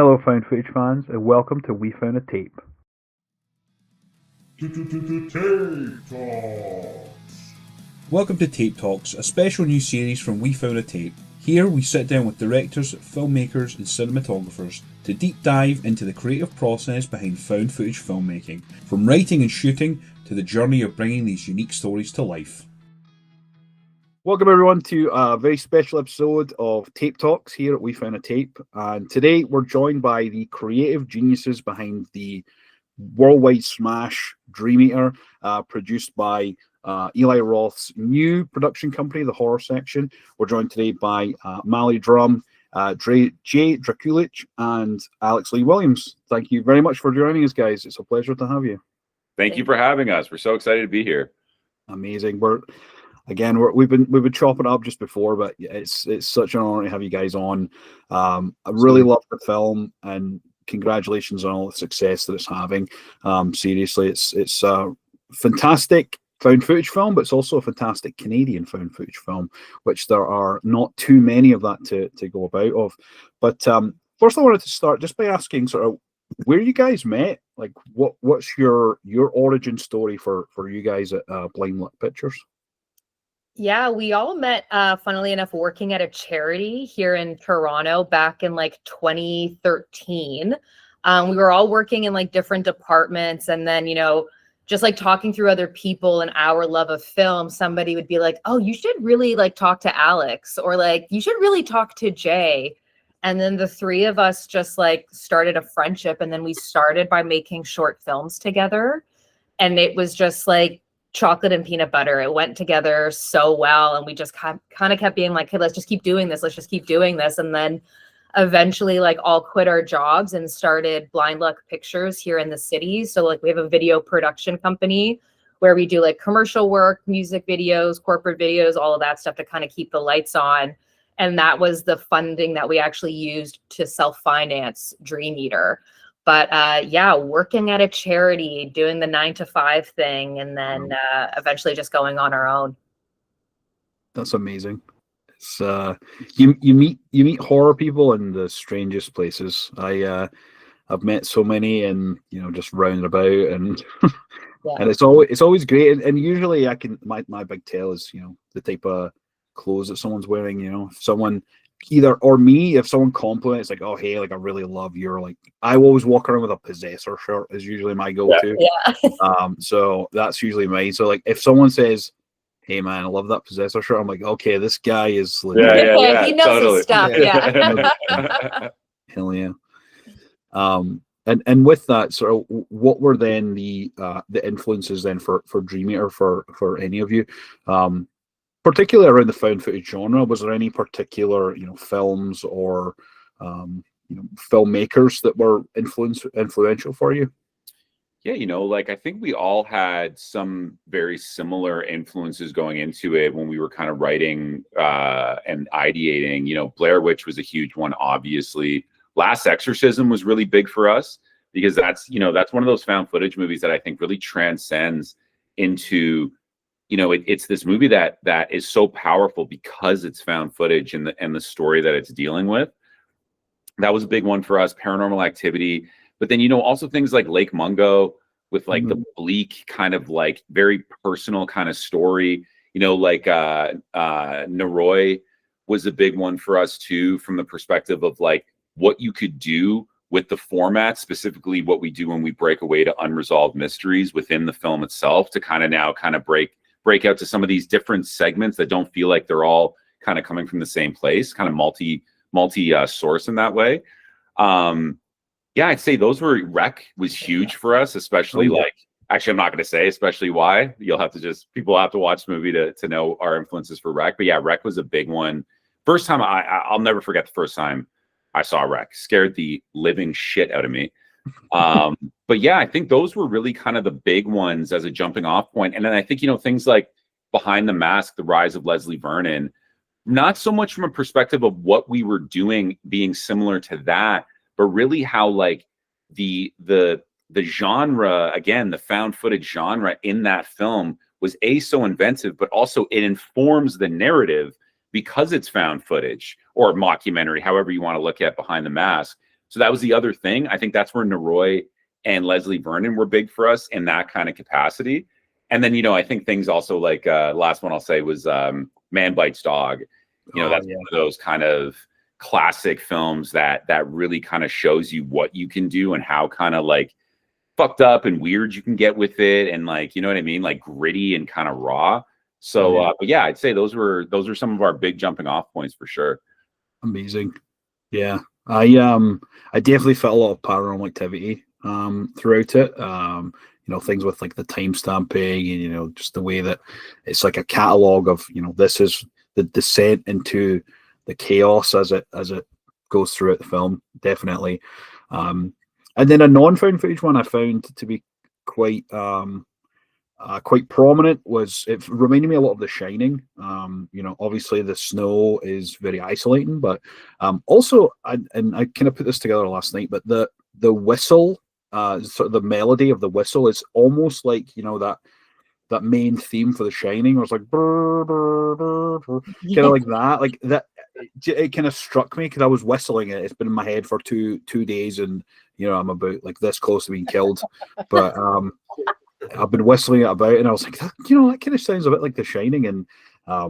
Hello, found footage fans, and welcome to We Found a Tape. Tape Talks. Welcome to Tape Talks, a special new series from We Found a Tape. Here we sit down with directors, filmmakers and cinematographers to deep dive into the creative process behind found footage filmmaking, from writing and shooting to the journey of bringing these unique stories to life. Welcome everyone to a very special episode of Tape Talks here at We Found a Tape. And today we're joined by the creative geniuses behind the worldwide smash Dream Eater, produced by Eli Roth's new production company, The Horror Section. We're joined today by Mallory Drumm, Jay Drakulic, and Alex Lee Williams. Thank you very much for joining us, guys. It's a pleasure to have you. Thank you for having us. We're so excited to be here. Amazing. We've been chopping up just before, but it's such an honor to have you guys on. I really love the film, and congratulations on all the success that it's having. Seriously, it's a fantastic found footage film, but it's also a fantastic Canadian found footage film, which there are not too many of that to go about of. But first, I wanted to start just by asking sort of where you guys met. Like, what's your origin story for you guys at Blind Luck Pictures? Yeah, we all met, funnily enough, working at a charity here in Toronto back in like 2013. We were all working in like different departments, and then, just like talking through other people and our love of film, somebody would be like, oh, you should really like talk to Alex, or like, you should really talk to Jay. And then the three of us just like started a friendship, and then we started by making short films together. And it was just like chocolate and peanut butter. It went together so well, and we just kind of kept being like, hey, let's just keep doing this. Let's just keep doing this. And then eventually like all quit our jobs and started Blind Luck Pictures here in the city. So like we have a video production company where we do like commercial work, music videos, corporate videos, all of that stuff to kind of keep the lights on. And that was the funding that we actually used to self-finance Dream Eater. But working at a charity, doing the 9-to-5 thing, and then eventually just going on our own. That's amazing. It's you meet horror people in the strangest places. I've met so many, and just round about, and and it's always great. And usually I can my big tell is the type of clothes that someone's wearing. If someone if someone compliments, like, oh hey, like I really love your, like, I always walk around with a Possessor shirt is usually my go-to. So that's usually mine. So like if someone says, hey man, I love that Possessor shirt, I'm like, okay, this guy is legit. He knows his stuff. Hell yeah. And with that, sort of, what were then the influences then for Dream Eater for any of you? Particularly around the found footage genre, was there any particular films or filmmakers that were influential for you? Yeah, I think we all had some very similar influences going into it when we were kind of writing and ideating. Blair Witch was a huge one, obviously. Last Exorcism was really big for us because that's one of those found footage movies that I think really transcends into it's this movie that is so powerful because it's found footage and the story that it's dealing with. That was a big one for us. Paranormal Activity, but then also things like Lake Mungo with like the bleak kind of like very personal kind of story. Noroi was a big one for us too, from the perspective of like what you could do with the format, specifically what we do when we break away to unresolved mysteries within the film itself, to kind of break out to some of these different segments that don't feel like they're all kind of coming from the same place, kind of multi source in that way. I'd say those were Rec was huge for us, especially actually I'm not going to say especially why. People have to watch the movie to know our influences for Rec. But yeah, Rec was a big one. First time I'll never forget the first time I saw Rec. Scared the living shit out of me. But yeah, I think those were really kind of the big ones as a jumping off point. And then I think, things like Behind the Mask, The Rise of Leslie Vernon, not so much from a perspective of what we were doing being similar to that, but really how like the genre, again, the found footage genre in that film was so inventive, but also it informs the narrative because it's found footage or mockumentary, however you want to look at Behind the Mask. So that was the other thing. I think that's where Noroi and Leslie Vernon were big for us in that kind of capacity. And then, I think things also like last one I'll say was Man Bites Dog. That's one of those kind of classic films that really kind of shows you what you can do and how kind of like fucked up and weird you can get with it, and like, you know what I mean, like gritty and kind of raw. So but yeah, I'd say those are some of our big jumping off points for sure. Amazing. Yeah. I definitely felt a lot of paranormal activity throughout it. Things with like the time stamping and just the way that it's like a catalog of this is the descent into the chaos as it goes throughout the film, definitely. And then a non-found footage one I found to be quite prominent was, it reminded me a lot of The Shining. Obviously the snow is very isolating, but also I kind of put this together last night, but the whistle, sort of the melody of the whistle is almost like that main theme for The Shining, where it's like kind of like that, like that. It kind of struck me because I was whistling it. It's been in my head for two days, and I'm about like this close to being killed, but I've been whistling it about, and I was like, that kind of sounds a bit like The Shining. And I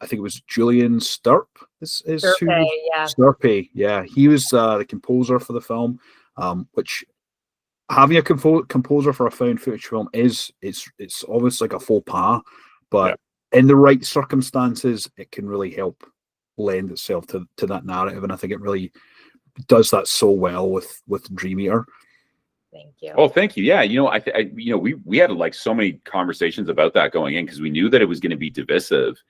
think it was Julian Sturp. Sturpey, yeah, he was the composer for the film. Which having a composer for a found footage film it's almost like a faux pas, but in the right circumstances, it can really help lend itself to that narrative, and I think it really does that so well with Dream Eater. Thank you. Oh, thank you. Yeah, we had like so many conversations about that going in, because we knew that it was going to be divisive,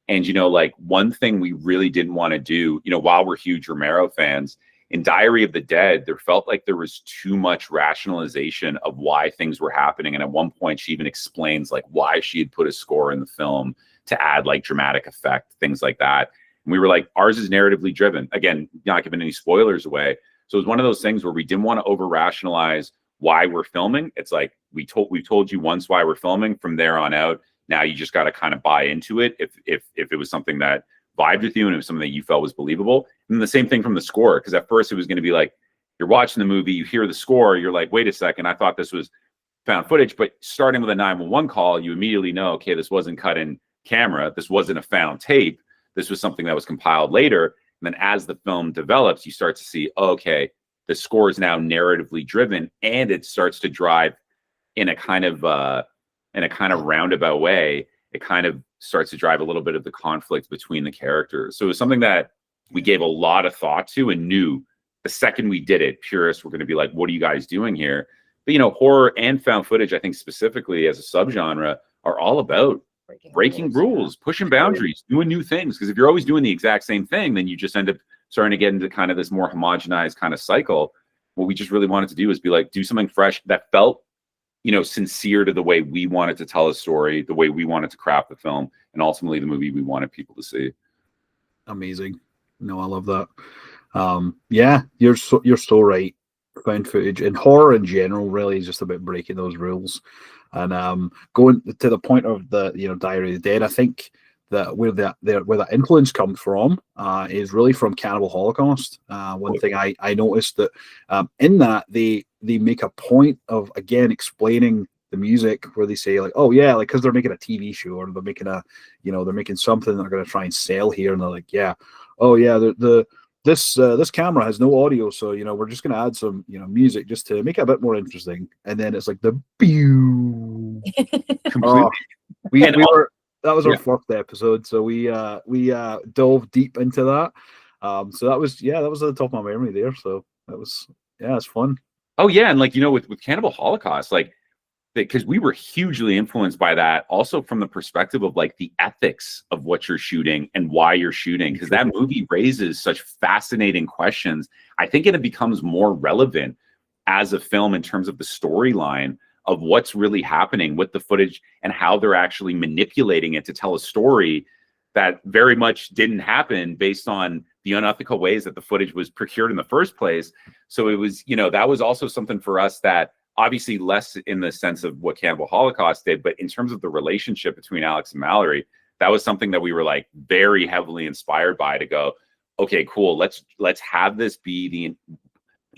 and like one thing we really didn't want to do, while we're huge Romero fans, in Diary of the Dead, there felt like there was too much rationalization of why things were happening. And at one point, she even explains like why she had put a score in the film to add like dramatic effect, things like that. And we were like, ours is narratively driven. Again, not giving any spoilers away. So it was one of those things where we didn't want to over rationalize why we're filming. It's like, we've told you once why we're filming. From there on out, now you just got to kind of buy into it. If it was something that vibed with you and it was something that you felt was believable. And the same thing from the score, because at first it was going to be like, you're watching the movie, you hear the score, you're like, wait a second, I thought this was found footage. But starting with a 911 call, you immediately know, okay, this wasn't cut in camera, this wasn't a found tape, this was something that was compiled later. And then as the film develops, you start to see, okay, the score is now narratively driven, and it starts to drive in a kind of roundabout way. It kind of starts to drive a little bit of the conflict between the characters. So it was something that we gave a lot of thought to, and knew the second we did it, purists were going to be like, what are you guys doing here? But horror and found footage, I think specifically as a subgenre, are all about breaking rules, pushing boundaries, doing new things. Because if you're always doing the exact same thing, then you just end up starting to get into kind of this more homogenized kind of cycle. What we just really wanted to do is be like, do something fresh that felt sincere to the way we wanted to tell a story, the way we wanted to craft the film, and ultimately the movie we wanted people to see. Amazing. No, I love that. Yeah, you're so right. Found footage and horror in general really is just about breaking those rules. And going to the point of the Diary of the Dead, I think that where that influence comes from is really from Cannibal Holocaust. One thing I noticed that in that they make a point of, again, explaining the music, where they say like, oh yeah, like because they're making a TV show, or they're making they're making something they're going to try and sell here, and they're like, yeah, oh yeah, this camera has no audio, so we're just going to add some music just to make it a bit more interesting. And then it's like the pew. That was our first episode, so we dove deep into that. So that was at the top of my memory there. So that was it's fun. Oh yeah, and like with Cannibal Holocaust, like because we were hugely influenced by that, also from the perspective of like the ethics of what you're shooting and why you're shooting, because that movie raises such fascinating questions. I think it becomes more relevant as a film in terms of the storyline of what's really happening with the footage and how they're actually manipulating it to tell a story that very much didn't happen based on the unethical ways that the footage was procured in the first place. So it was, that was also something for us that obviously less in the sense of what Cannibal Holocaust did, but in terms of the relationship between Alex and Mallory, that was something that we were like very heavily inspired by, to go, okay, cool. Let's have this be the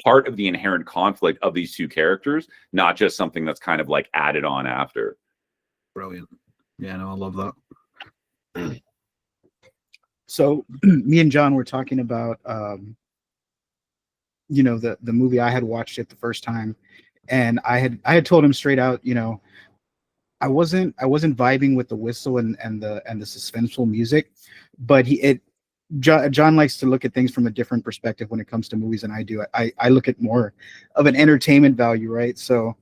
part of the inherent conflict of these two characters, not just something that's kind of like added on after. Brilliant. Yeah, no, I love that. So me and John were talking about, you know, the movie. I had watched it the first time, and I had told him straight out, you know, I wasn't vibing with the whistle and the suspenseful music, but John likes to look at things from a different perspective when it comes to movies than I do. I look at more of an entertainment value, right? So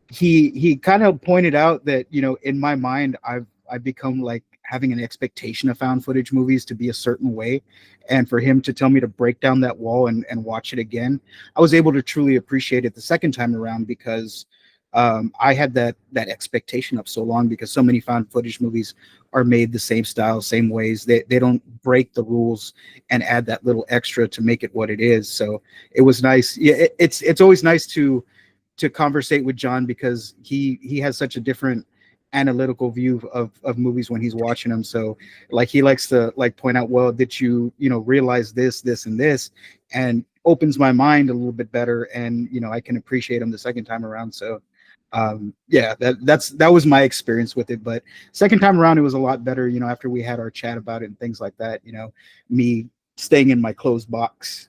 he kind of pointed out that, you know, in my mind, I've become like having an expectation of found footage movies to be a certain way, and for him to tell me to break down that wall and watch it again, I was able to truly appreciate it the second time around, because I had that expectation up so long, because so many found footage movies are made the same style, same ways. They don't break the rules and add that little extra to make it what it is. So it was nice. Yeah, it's always nice to conversate with John, because he has such a different analytical view of movies when he's watching them. So like he likes to like point out, well, did you know, realize this and this, and opens my mind a little bit better, and you know, I can appreciate him the second time around. So yeah, that was my experience with it. But second time around, it was a lot better, you know, after we had our chat about it and things like that, you know, me staying in my closed box.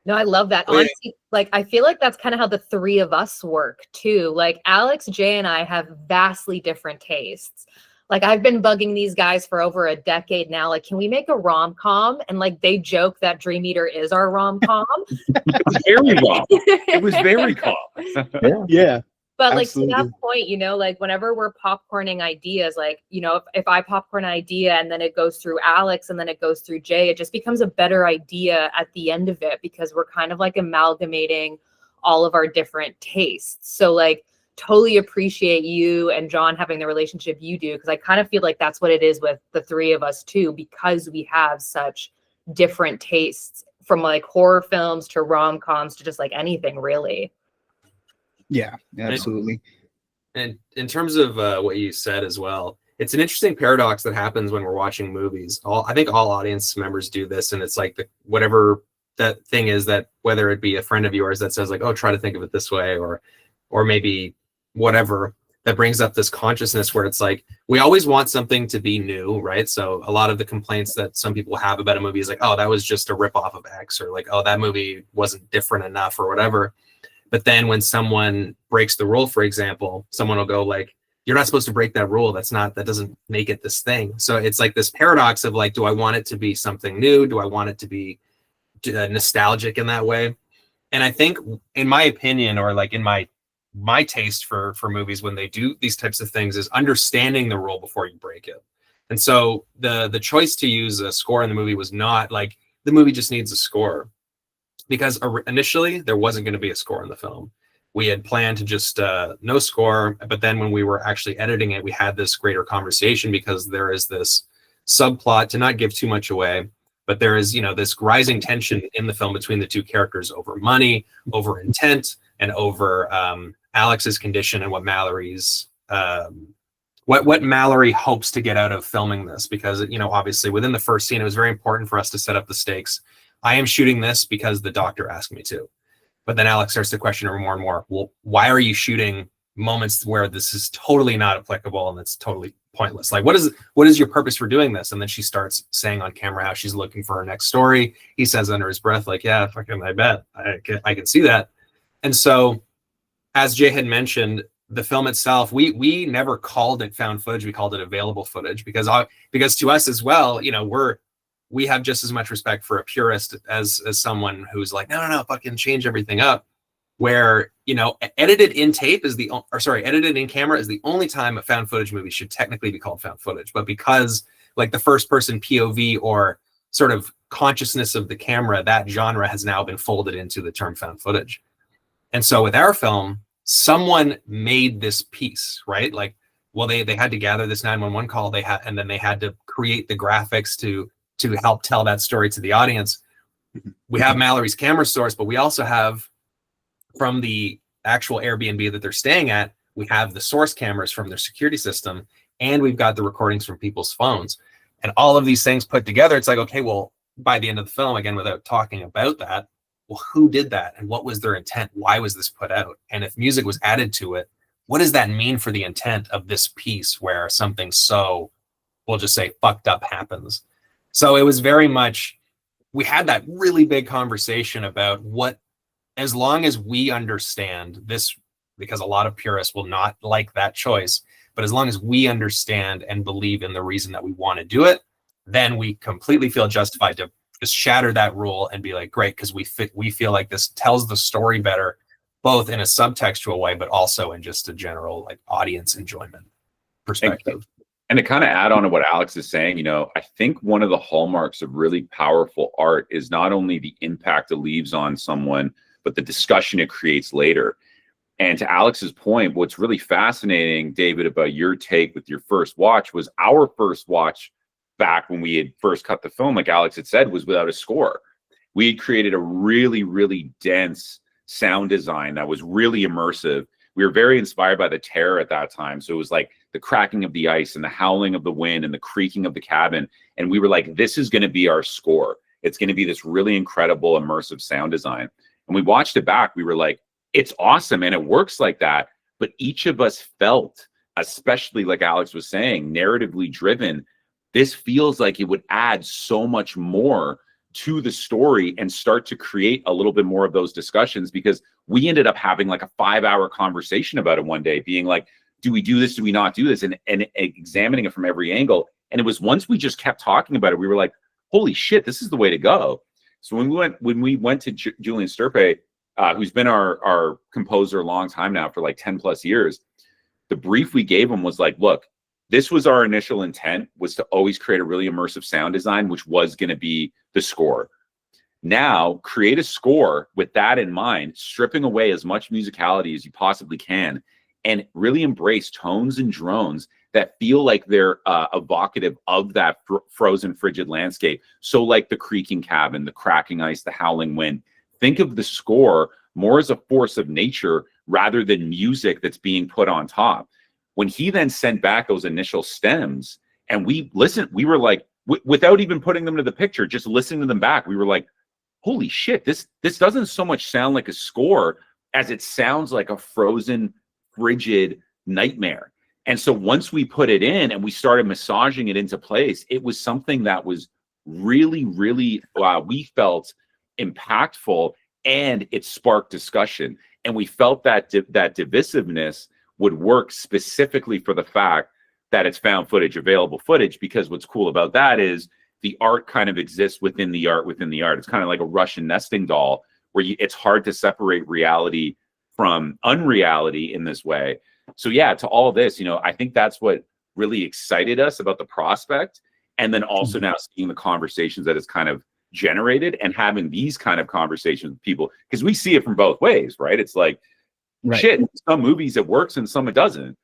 No, I love that. Honestly, like, I feel like that's kind of how the three of us work too. Like Alex, Jay, and I have vastly different tastes. Like I've been bugging these guys for over a decade now. Like, can we make a rom-com? And like they joke that Dream Eater is our rom-com. It was very calm. It was very calm. Yeah. But like Absolutely. to that point, you know, like whenever we're popcorning ideas, like, you know, if I popcorn an idea and then it goes through Alex and then it goes through Jay, it just becomes a better idea at the end of it, because we're kind of like amalgamating all of our different tastes. So like totally appreciate you and John having the relationship you do, because I kind of feel like that's what it is with the three of us too, because we have such different tastes, from like horror films to rom-coms to just like anything really. Yeah, absolutely. And in terms of what you said as well, it's an interesting paradox that happens when we're watching movies. I think all audience members do this, and it's like whatever that thing is, that whether it be a friend of yours that says like, oh, try to think of it this way, or maybe whatever, that brings up this consciousness where it's like, we always want something to be new, right? So a lot of the complaints that some people have about a movie is like, oh, that was just a ripoff of X, or like, oh, that movie wasn't different enough, or whatever. But then when someone breaks the rule, for example, someone will go like, you're not supposed to break that rule. That doesn't make it this thing. So it's like this paradox of like, do I want it to be something new? Do I want it to be nostalgic in that way? And I think, in my opinion, or like in my taste for movies when they do these types of things, is understanding the rule before you break it. And so the choice to use a score in the movie was not like the movie just needs a score, because initially there wasn't going to be a score in the film. We had planned to just no score, but then when we were actually editing it, we had this greater conversation, because there is this subplot, to not give too much away, but there is, you know, this rising tension in the film between the two characters over money, over intent, and over Alex's condition, and what Mallory's what Mallory hopes to get out of filming this. Because, you know, obviously within the first scene, it was very important for us to set up the stakes. I am shooting this because the doctor asked me to. But then Alex starts to question her more and more. Well, why are you shooting moments where this is totally not applicable and it's totally pointless? Like, what is your purpose for doing this? And then she starts saying on camera how she's looking for her next story. He says under his breath, like, yeah, fucking, I bet. I can see that. And so, as Jay had mentioned, the film itself, we never called it found footage. We called it available footage, because to us as well, you know, we have just as much respect for a purist as someone who's like, no, fucking change everything up. Where, you know, edited in camera is the only time a found footage movie should technically be called found footage. But because like the first person POV, or sort of consciousness of the camera, that genre has now been folded into the term found footage. And so with our film, someone made this piece, right? Like, well, they had to gather this 911 call, and then they had to create the graphics to help tell that story to the audience. We have Mallory's camera source, but we also have, from the actual Airbnb that they're staying at, we have the source cameras from their security system, and we've got the recordings from people's phones. And all of these things put together, it's like, okay, well, by the end of the film, again, without talking about that, well, who did that and what was their intent? Why was this put out? And if music was added to it, what does that mean for the intent of this piece where something so, we'll just say, fucked up happens? So it was very much, we had that really big conversation about what, as long as we understand this, because a lot of purists will not like that choice, but as long as we understand and believe in the reason that we want to do it, then we completely feel justified to just shatter that rule and be like, great, because we feel like this tells the story better, both in a subtextual way, but also in just a general like audience enjoyment perspective. And to kind of add on to what Alex is saying, you know, I think one of the hallmarks of really powerful art is not only the impact it leaves on someone, but the discussion it creates later. And to Alex's point, what's really fascinating, David, about your take with your first watch was our first watch back when we had first cut the film, like Alex had said, was without a score. We had created a really, really dense sound design that was really immersive. We were very inspired by the terror at that time. So it was like the cracking of the ice and the howling of the wind and the creaking of the cabin. And we were like, this is going to be our score. It's going to be this really incredible immersive sound design. And we watched it back. We were like, it's awesome. And it works like that. But each of us felt, especially like Alex was saying, narratively driven, this feels like it would add so much more to the story and start to create a little bit more of those discussions, because we ended up having like a 5-hour conversation about it one day, being like, do we do this? Do we not do this? And examining it from every angle. And it was once we just kept talking about it, we were like, holy shit, this is the way to go. So when we went to Julian Sturpey, who's been our composer a long time now for like 10 plus years, the brief we gave him was like, look, this was our initial intent, was to always create a really immersive sound design, which was going to be the score. Now create a score with that in mind, stripping away as much musicality as you possibly can, and really embrace tones and drones that feel like they're evocative of that frozen, frigid landscape. So like the creaking cabin, the cracking ice, the howling wind. Think of the score more as a force of nature rather than music that's being put on top. When he then sent back those initial stems and we listened, we were like, without even putting them to the picture, just listening to them back, we were like, holy shit, this doesn't so much sound like a score as it sounds like a frozen, frigid nightmare. And so once we put it in and we started massaging it into place, it was something that was really, really, we felt impactful, and it sparked discussion. And we felt that that divisiveness would work specifically for the fact that it's found footage, available footage, because what's cool about that is the art kind of exists within the art within the art. It's kind of like a Russian nesting doll where it's hard to separate reality from unreality in this way. So yeah, to all this, you know, I think that's what really excited us about the prospect. And then also now seeing the conversations that it's kind of generated and having these kind of conversations with people, because we see it from both ways, right? It's like, shit, some movies it works and some it doesn't.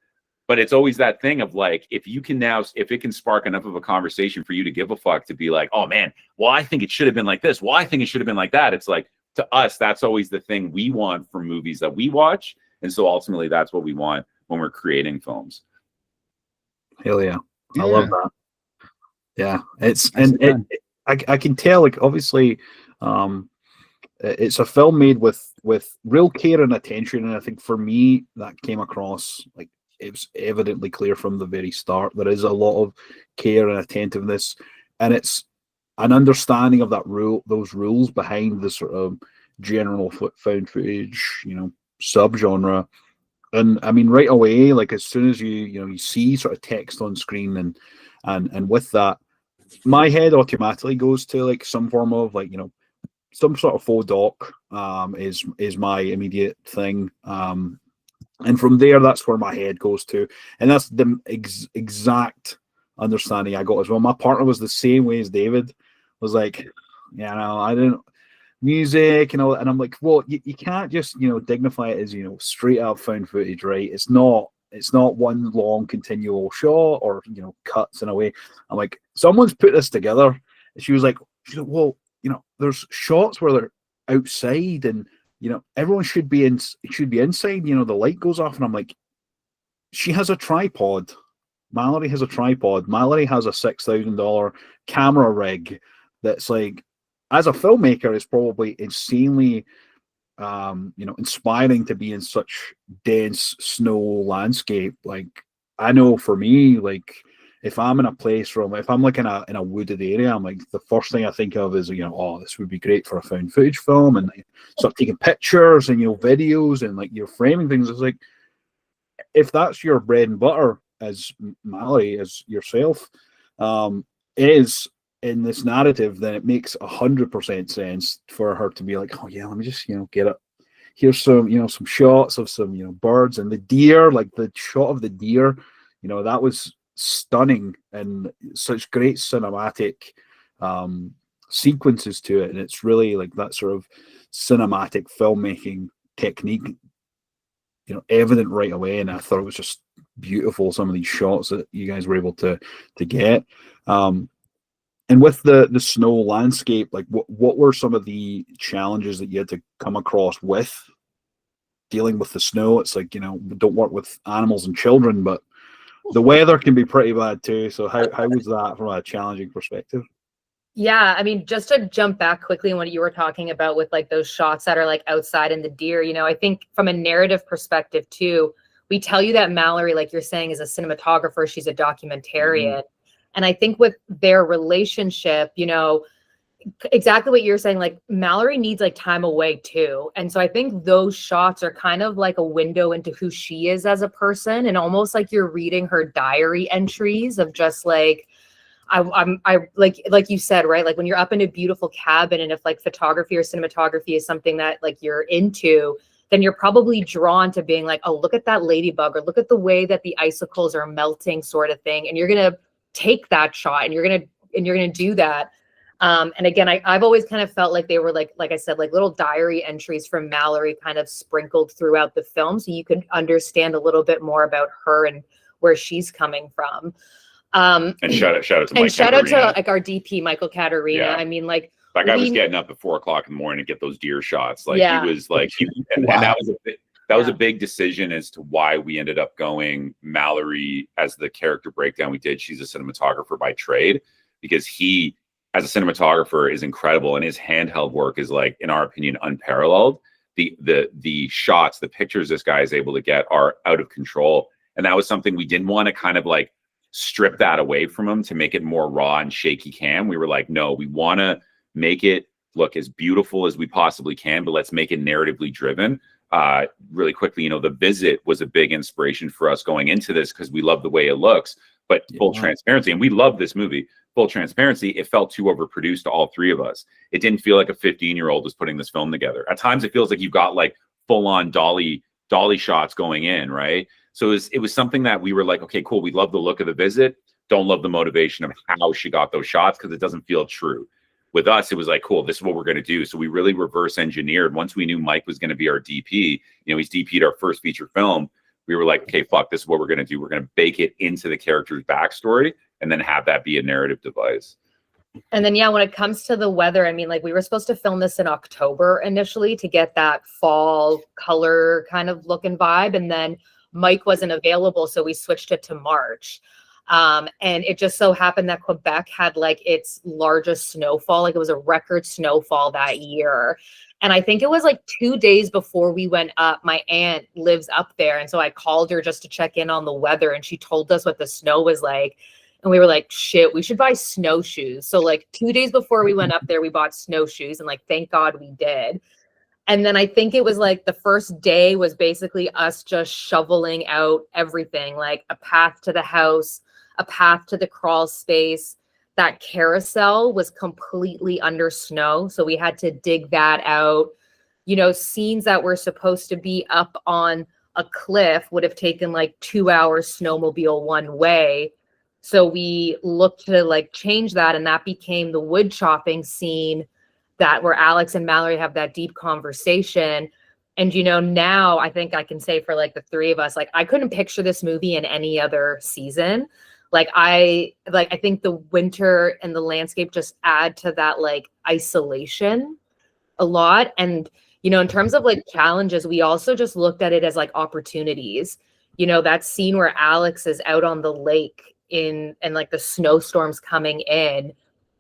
But it's always that thing of like, if you can now, if it can spark enough of a conversation for you to give a fuck, to be like, oh man, well, I think it should have been like this. Well, I think it should have been like that. It's like, to us, that's always the thing we want from movies that we watch. And so ultimately that's what we want when we're creating films. Hell yeah. I love that. Yeah. It's, and I can tell, like, obviously, it's a film made with real care and attention. And I think for me, that came across, like, it was evidently clear from the very start. There is a lot of care and attentiveness, and it's an understanding of that those rules behind the sort of general found footage, you know, subgenre. And I mean, right away, like as soon as you see sort of text on screen and with that, my head automatically goes to like some form of like, you know, some sort of faux doc is my immediate thing. And from there, that's where my head goes to. And that's the exact understanding I got as well. My partner was the same way as David, was like, yeah, no, I didn't music and all. And I'm like, well, you can't just, you know, dignify it as, you know, straight up found footage, right? It's not one long continual shot or, you know, cuts in a way. I'm like, someone's put this together. And she's like, well, you know, there's shots where they're outside and, you know, everyone should be inside, you know, the light goes off. And I'm like, she has a tripod. Mallory has a tripod. Mallory has a $6,000 camera rig that's like, as a filmmaker, it's probably insanely inspiring to be in such dense snow landscape. Like, I know for me, like, if I'm in a place if I'm like in a wooded area, I'm like, the first thing I think of is, oh, this would be great for a found footage film, and like, start taking pictures and videos, and like you're framing things. It's like, if that's your bread and butter, as Mallory, as yourself, is in this narrative, then it makes 100% sense for her to be like, oh yeah, let me just get it. Here's some some shots of some birds and the deer, like the shot of the deer, that was stunning, and such great cinematic sequences to it, and it's really like that sort of cinematic filmmaking technique evident right away. And I thought it was just beautiful, some of these shots that you guys were able to get. And with the snow landscape, like what were some of the challenges that you had to come across with dealing with the snow? It's like, don't work with animals and children, but the weather can be pretty bad too. So how was that from a challenging perspective? Yeah, I mean, just to jump back quickly on what you were talking about with like those shots that are like outside in the deer, I think from a narrative perspective too, we tell you that Mallory, like you're saying, is a cinematographer, she's a documentarian. And I think with their relationship, exactly what you're saying, like Mallory needs like time away too. And so I think those shots are kind of like a window into who she is as a person, and almost like you're reading her diary entries of just like, I like you said, right? Like when you're up in a beautiful cabin, and if like photography or cinematography is something that like you're into, then you're probably drawn to being like, oh, look at that ladybug, or look at the way that the icicles are melting, sort of thing. And you're going to take that shot, and you're going to do that. And again, I've always kind of felt like they were like I said, like little diary entries from Mallory kind of sprinkled throughout the film, so you could understand a little bit more about her and where she's coming from. And shout out to Mike, and shout out to like our DP Michael Caterina. Yeah. I mean, like that guy was getting up at 4 o'clock in the morning to get those deer shots. Like Yeah. he was like, and that was a big decision as to why we ended up going Mallory as the character breakdown we did. She's a cinematographer by trade, because he, as a cinematographer, is incredible, and his handheld work is, like, in our opinion, unparalleled. The shots, the pictures this guy is able to get are out of control, and that was something we didn't want to kind of like strip that away from him to make it more raw and shaky cam. We were like, no, we want to make it look as beautiful as we possibly can, but let's make it narratively driven. Really quickly, The Visit was a big inspiration for us going into this, because we love the way it looks. But full transparency, and we love this movie, full transparency, it felt too overproduced to all three of us. It didn't feel like a 15-year-old was putting this film together. At times it feels like you've got like full-on dolly shots going in, right? So it was something that we were like, okay, cool, we love the look of The Visit, don't love the motivation of how she got those shots, because it doesn't feel true. With us, it was like, cool, this is what we're going to do. So we really reverse engineered. Once we knew Mike was going to be our DP, he's DP'd our first feature film, we were like, okay, fuck, this is what we're going to do. We're going to bake it into the character's backstory and then have that be a narrative device. And then, when it comes to the weather, I mean, like we were supposed to film this in October initially to get that fall color kind of look and vibe. And then Mike wasn't available, so we switched it to March. And it just so happened that Quebec had like its largest snowfall. Like it was a record snowfall that year. And I think it was like 2 days before we went up. My aunt lives up there. And so I called her just to check in on the weather. And she told us what the snow was like. And we were like, shit, we should buy snowshoes. So like 2 days before we went up there, we bought snowshoes. And like, thank God we did. And then I think it was like the first day was basically us just shoveling out everything, like a path to the house, a path to the crawl space. That carousel was completely under snow. So we had to dig that out. Scenes that were supposed to be up on a cliff would have taken like 2 hours snowmobile one way. So we looked to like change that. And that became the wood chopping scene where Alex and Mallory have that deep conversation. And, now I think I can say for like the three of us, like I couldn't picture this movie in any other season. I think the winter and the landscape just add to that like isolation a lot. And, in terms of like challenges, we also just looked at it as like opportunities. That scene where Alex is out on the lake and like the snowstorms coming in,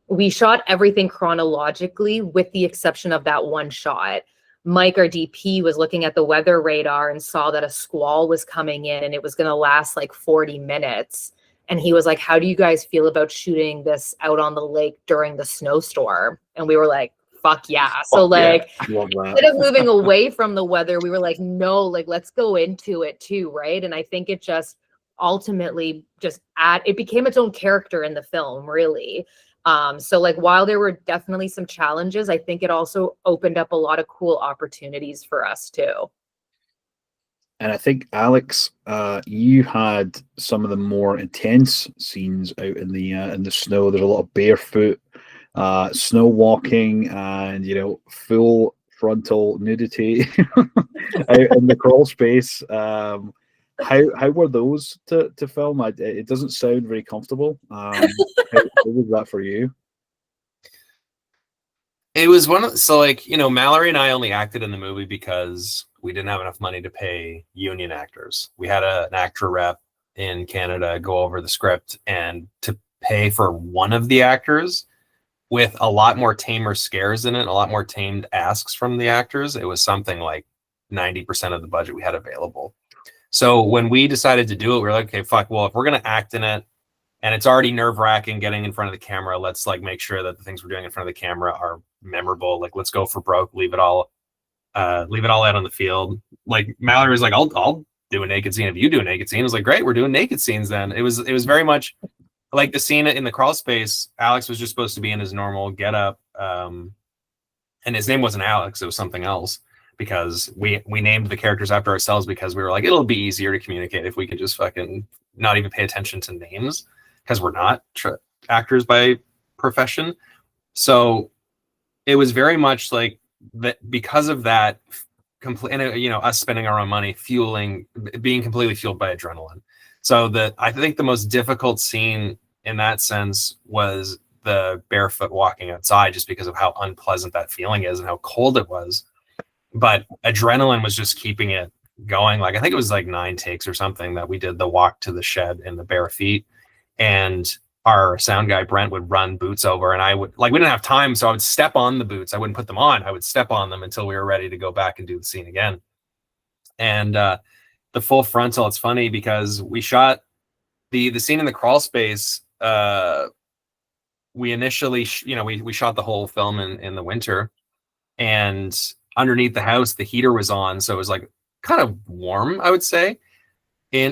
we shot everything chronologically with the exception of that one shot. Mike, our DP, was looking at the weather radar and saw that a squall was coming in and it was going to last like 40 minutes. And he was like, how do you guys feel about shooting this out on the lake during the snowstorm? And we were like, fuck yeah. So like, instead of moving away from the weather, we were like, no, like, let's go into it too, right? And I think it just ultimately just it became its own character in the film, really. So like, while there were definitely some challenges, I think it also opened up a lot of cool opportunities for us too. And I think, Alex, you had some of the more intense scenes out in the snow. There's a lot of barefoot snow walking and, full frontal nudity out in the crawl space. How were those to film? It doesn't sound very comfortable. How was that for you? It was Mallory and I only acted in the movie because we didn't have enough money to pay union actors. We had an actor rep in Canada go over the script, and to pay for one of the actors with a lot more tamer scares in it, a lot more tamed asks from the actors, it was something like 90% of the budget we had available. So when we decided to do it, we were like, okay, fuck, well, if we're going to act in it and it's already nerve-wracking getting in front of the camera, let's like make sure that the things we're doing in front of the camera are memorable. Like, let's go for broke, leave it all out on the field. Like, Mallory was like, I'll do a naked scene if you do a naked scene. I was like, great, we're doing naked scenes then. It was very much like the scene in the crawl space. Alex was just supposed to be in his normal getup, and his name wasn't Alex, it was something else, because we named the characters after ourselves because we were like, it'll be easier to communicate if we could just fucking not even pay attention to names, because we're not actors by profession. So it was very much like that, because of that, us spending our own money, being completely fueled by adrenaline. So I think the most difficult scene in that sense was the barefoot walking outside, just because of how unpleasant that feeling is and how cold it was. But adrenaline was just keeping it going. Like, I think it was like 9 takes or something that we did the walk to the shed in the bare feet. And our sound guy, Brent, would run boots over, and we didn't have time. So I would step on the boots. I wouldn't put them on. I would step on them until we were ready to go back and do the scene again. And the full frontal, it's funny because we shot the scene in the crawl space. We initially, we shot the whole film in the winter, and underneath the house, the heater was on. So it was like kind of warm, I would say,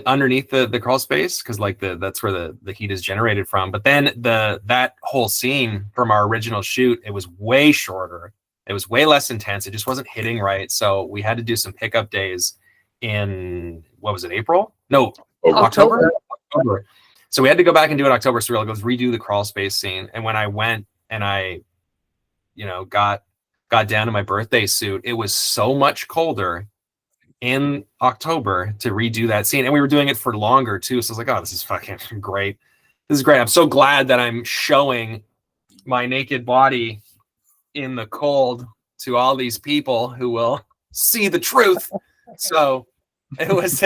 underneath the crawl space, because like that's where the heat is generated from. But then that whole scene from our original shoot, it was way shorter. It was way less intense. It just wasn't hitting right. So we had to do some pickup days in, what was it, April? No, October. So we had to go back and do it in October. So we were like, let's redo the crawl space scene. And when I went and I, got down to my birthday suit, it was so much colder in October to redo that scene. And we were doing it for longer too. So I was like, oh, this is fucking great. This is great. I'm so glad that I'm showing my naked body in the cold to all these people who will see the truth. So it was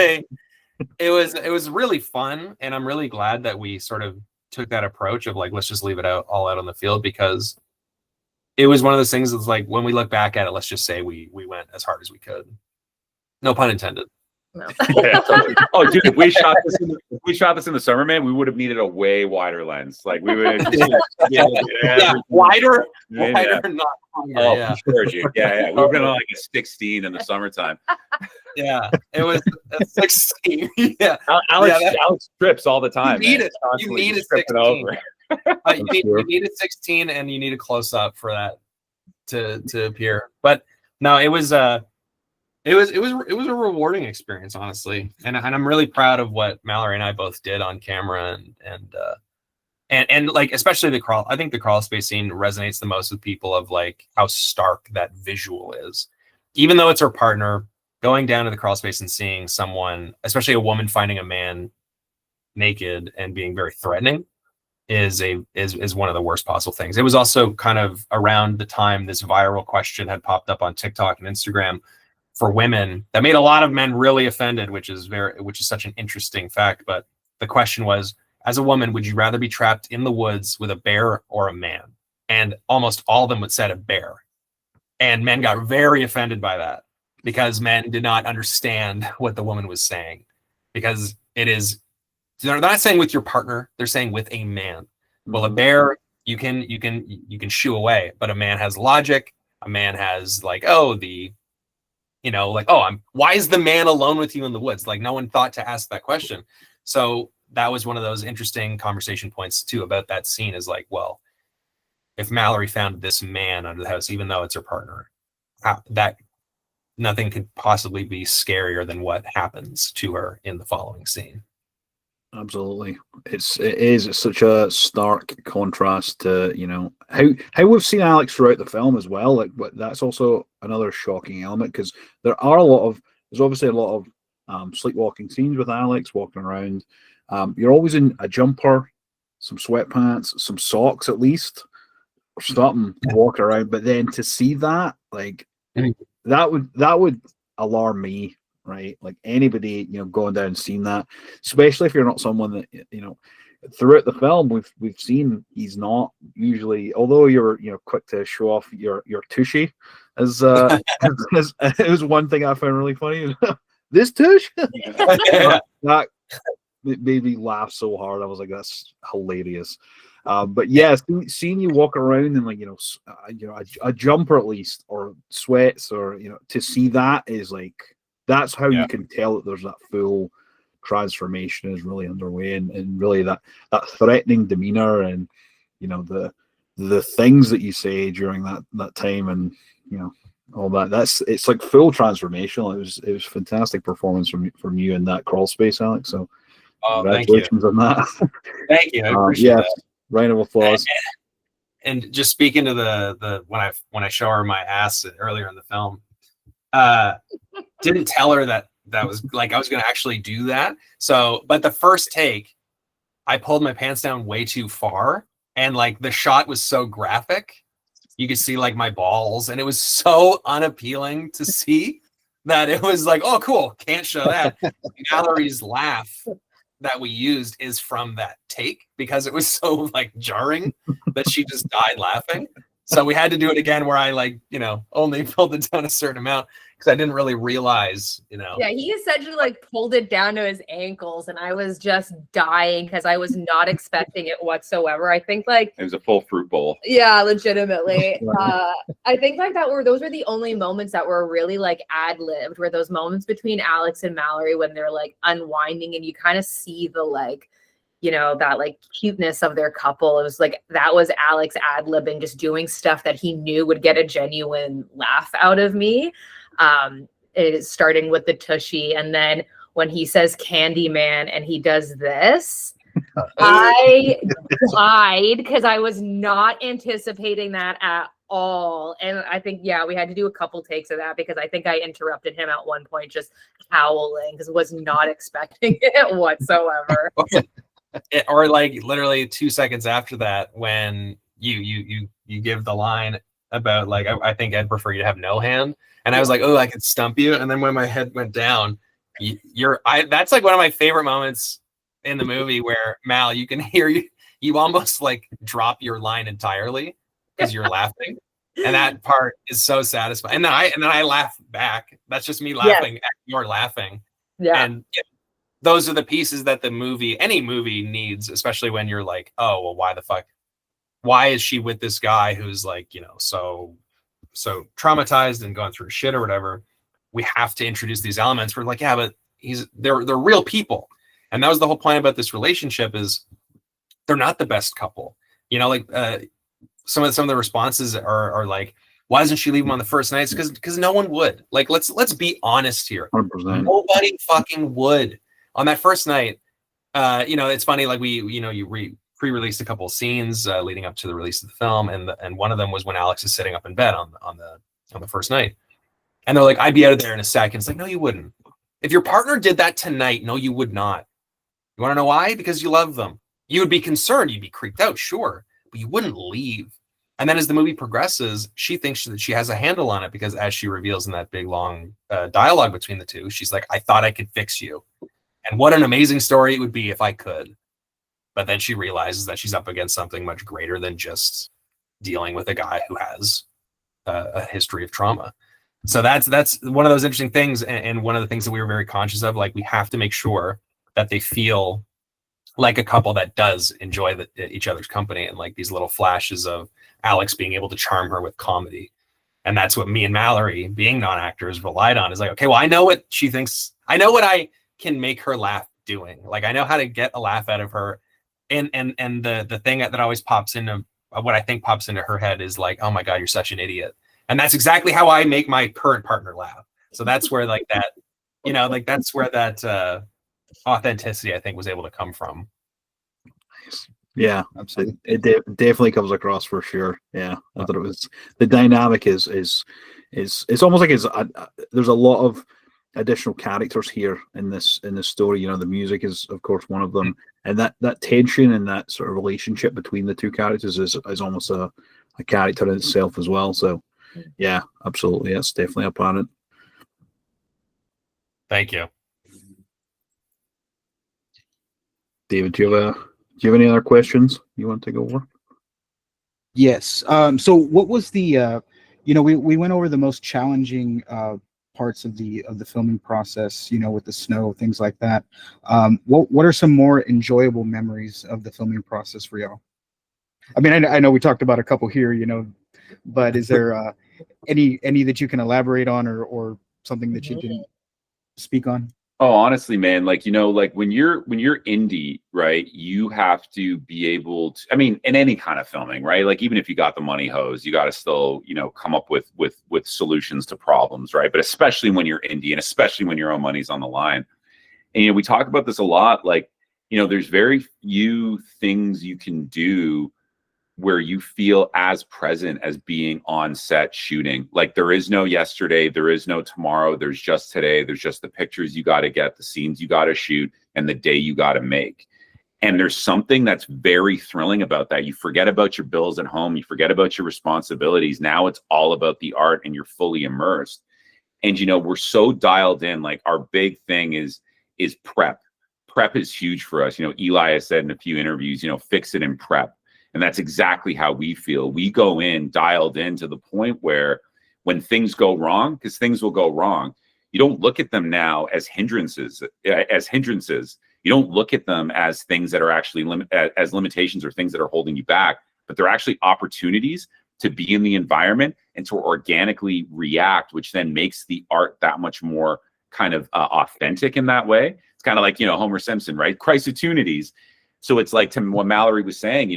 really fun. And I'm really glad that we sort of took that approach of like, let's just leave it all out on the field, because it was one of those things that's like, when we look back at it, let's just say we went as hard as we could. No pun intended. No. Yeah, totally. Oh, dude, if we shot this in the summer, man, we would have needed a way wider lens. Like, we would wider, not longer. Oh, yeah. For sure, dude. Yeah. We've been on like a 16 in the summertime. Yeah, it was a 16. Yeah, Alex trips all the time. You need a 16. Over. You need a 16, and you need a close up for that to appear. But no, it was a rewarding experience, honestly, and I'm really proud of what Mallory and I both did on camera, and like, especially the crawl. I think the crawl space scene resonates the most with people, of like how stark that visual is. Even though it's her partner, going down to the crawl space and seeing someone, especially a woman, finding a man naked and being very threatening is one of the worst possible things. It was also kind of around the time this viral question had popped up on TikTok and Instagram for women that made a lot of men really offended, which is such an interesting fact. But the question was, as a woman, would you rather be trapped in the woods with a bear or a man? and almost all of them would said a bear. And men got very offended by that because men did not understand what the woman was saying, because they're not saying with your partner, they're saying with a man. Well, a bear, you can shoo away, but a man has logic. A man has like, why is the man alone with you in the woods? Like, no one thought to ask that question. So that was one of those interesting conversation points too about that scene, is like, well, if Mallory found this man under the house, even though it's her partner, that nothing could possibly be scarier than what happens to her in the following scene. Absolutely. It's such a stark contrast to, how we've seen Alex throughout the film as well. Like, but that's also another shocking element, because there's obviously a lot of sleepwalking scenes with Alex walking around. You're always in a jumper, some sweatpants, some socks at least, or something, walking around. But then to see that, like, that would alarm me. Right, like anybody, going down and seeing that, especially if you're not someone that, throughout the film we've seen he's not usually, although you're quick to show off your tushy, as it was one thing I found really funny. This tush, that made me laugh so hard. I was like, that's hilarious. But yeah, seeing you walk around in like a jumper at least, or sweats, or to see that is like. That's how you can tell that there's that full transformation is really underway, and really that threatening demeanor, and the things that you say during that time, and all that. It's like full transformation. It was fantastic performance from you in that crawl space, Alex. So congratulations on that. Thank you. I appreciate that. Round of applause. And just speaking to the when I show her my ass earlier in the film. Didn't tell her that was like I was going to actually do that. So, but the first take, I pulled my pants down way too far, and like the shot was so graphic, you could see like my balls, and it was so unappealing to see that it was like, oh, cool, can't show that. Mallory's laugh that we used is from that take, because it was so like jarring that she just died laughing. So we had to do it again, where I only pulled it down a certain amount, because I didn't really realize, Yeah, he essentially like pulled it down to his ankles, and I was just dying because I was not expecting it whatsoever. I think like it was a full fruit bowl. Yeah, legitimately. I think like those were the only moments that were really like ad-libbed, were those moments between Alex and Mallory when they're like unwinding, and you kind of see the like, that like cuteness of their couple. It was like, that was Alex ad-libbing, just doing stuff that he knew would get a genuine laugh out of me. Starting with the tushy, and then when he says Candyman and he does this, I died, because I was not anticipating that at all. And I think, we had to do a couple takes of that, because I think I interrupted him at one point just howling, because I was not expecting it whatsoever. Or like literally 2 seconds after that, when you give the line about like, I think I'd prefer you to have no hand, and I was like, oh, I could stump you. And then when my head went down, that's like one of my favorite moments in the movie, where Mal, you can hear you almost like drop your line entirely because you're laughing, and that part is so satisfying. And then I laugh back. That's just me laughing at your laughing. Yeah. And those are the pieces that any movie needs, especially when you're like, oh, well, why the fuck? Why is she with this guy who's like, so traumatized and going through shit or whatever? We have to introduce these elements. We're like, yeah, but they're real people. And that was the whole point about this relationship, is they're not the best couple. Some of the responses are like, why doesn't she leave him on the first night? It's because no one would. Like, let's be honest here. 100%. Nobody fucking would. On that first night, it's funny, like you pre-released a couple of scenes leading up to the release of the film, and one of them was when Alex is sitting up in bed on the first night, and they're like, I'd be out of there in a second. It's like, no, you wouldn't. If your partner did that tonight, no, you would not. You want to know why? Because you love them. You would be concerned, you'd be creeped out, sure, but you wouldn't leave. And then as the movie progresses, she thinks that she has a handle on it, because as she reveals in that big long dialogue between the two, she's like, I thought I could fix you. And what an amazing story it would be if I could. But then she realizes that she's up against something much greater than just dealing with a guy who has a history of trauma. So that's one of those interesting things, and one of the things that we were very conscious of. Like, we have to make sure that they feel like a couple that does enjoy each other's company, and like these little flashes of Alex being able to charm her with comedy. And that's what me and Mallory, being non-actors, relied on. Is like, okay, well, I know what she thinks. I know what I can make her laugh doing. Like, I know how to get a laugh out of her. And the thing that always pops into what I think pops into her head is like, oh my God, you're such an idiot. And that's exactly how I make my current partner laugh. So that's where like that, like that's where that authenticity, I think, was able to come from. Yeah, Absolutely. it definitely comes across for sure. Yeah, I thought it was, the dynamic is it's almost like there's a lot of additional characters here in this story. The music is of course one of them, and that tension and that sort of relationship between the two characters is almost a character in itself as well. So yeah, absolutely, that's definitely apparent. Thank you. David, do you have any other questions you want to go over? Yes. So what was the we went over the most challenging parts of the filming process, with the snow, things like that. What are some more enjoyable memories of the filming process for y'all? I mean, I know we talked about a couple here, but is there any that you can elaborate on, or something that you didn't speak on? Oh, honestly, man, like when you're indie, right, you have to be able to, I mean, in any kind of filming, right? Like, even if you got the money hose, you got to still, come up with solutions to problems, right? But especially when you're indie, and especially when your own money's on the line. And we talk about this a lot, like, there's very few things you can do where you feel as present as being on set shooting. Like, there is no yesterday, there is no tomorrow, there's just today, there's just the pictures you got to get, the scenes you got to shoot, and the day you got to make. And there's something that's very thrilling about that. You forget about your bills at home, you forget about your responsibilities. Now it's all about the art, and you're fully immersed. And we're so dialed in. Like, our big thing is prep. Prep is huge for us. Eli has said in a few interviews, fix it in prep. And that's exactly how we feel. We go in dialed in to the point where when things go wrong, because things will go wrong, you don't look at them now as hindrances. You don't look at them as things that are actually as limitations or things that are holding you back, but they're actually opportunities to be in the environment and to organically react, which then makes the art that much more kind of authentic in that way. It's kind of like, Homer Simpson, right? Christopportunities. So it's like, to what Mallory was saying,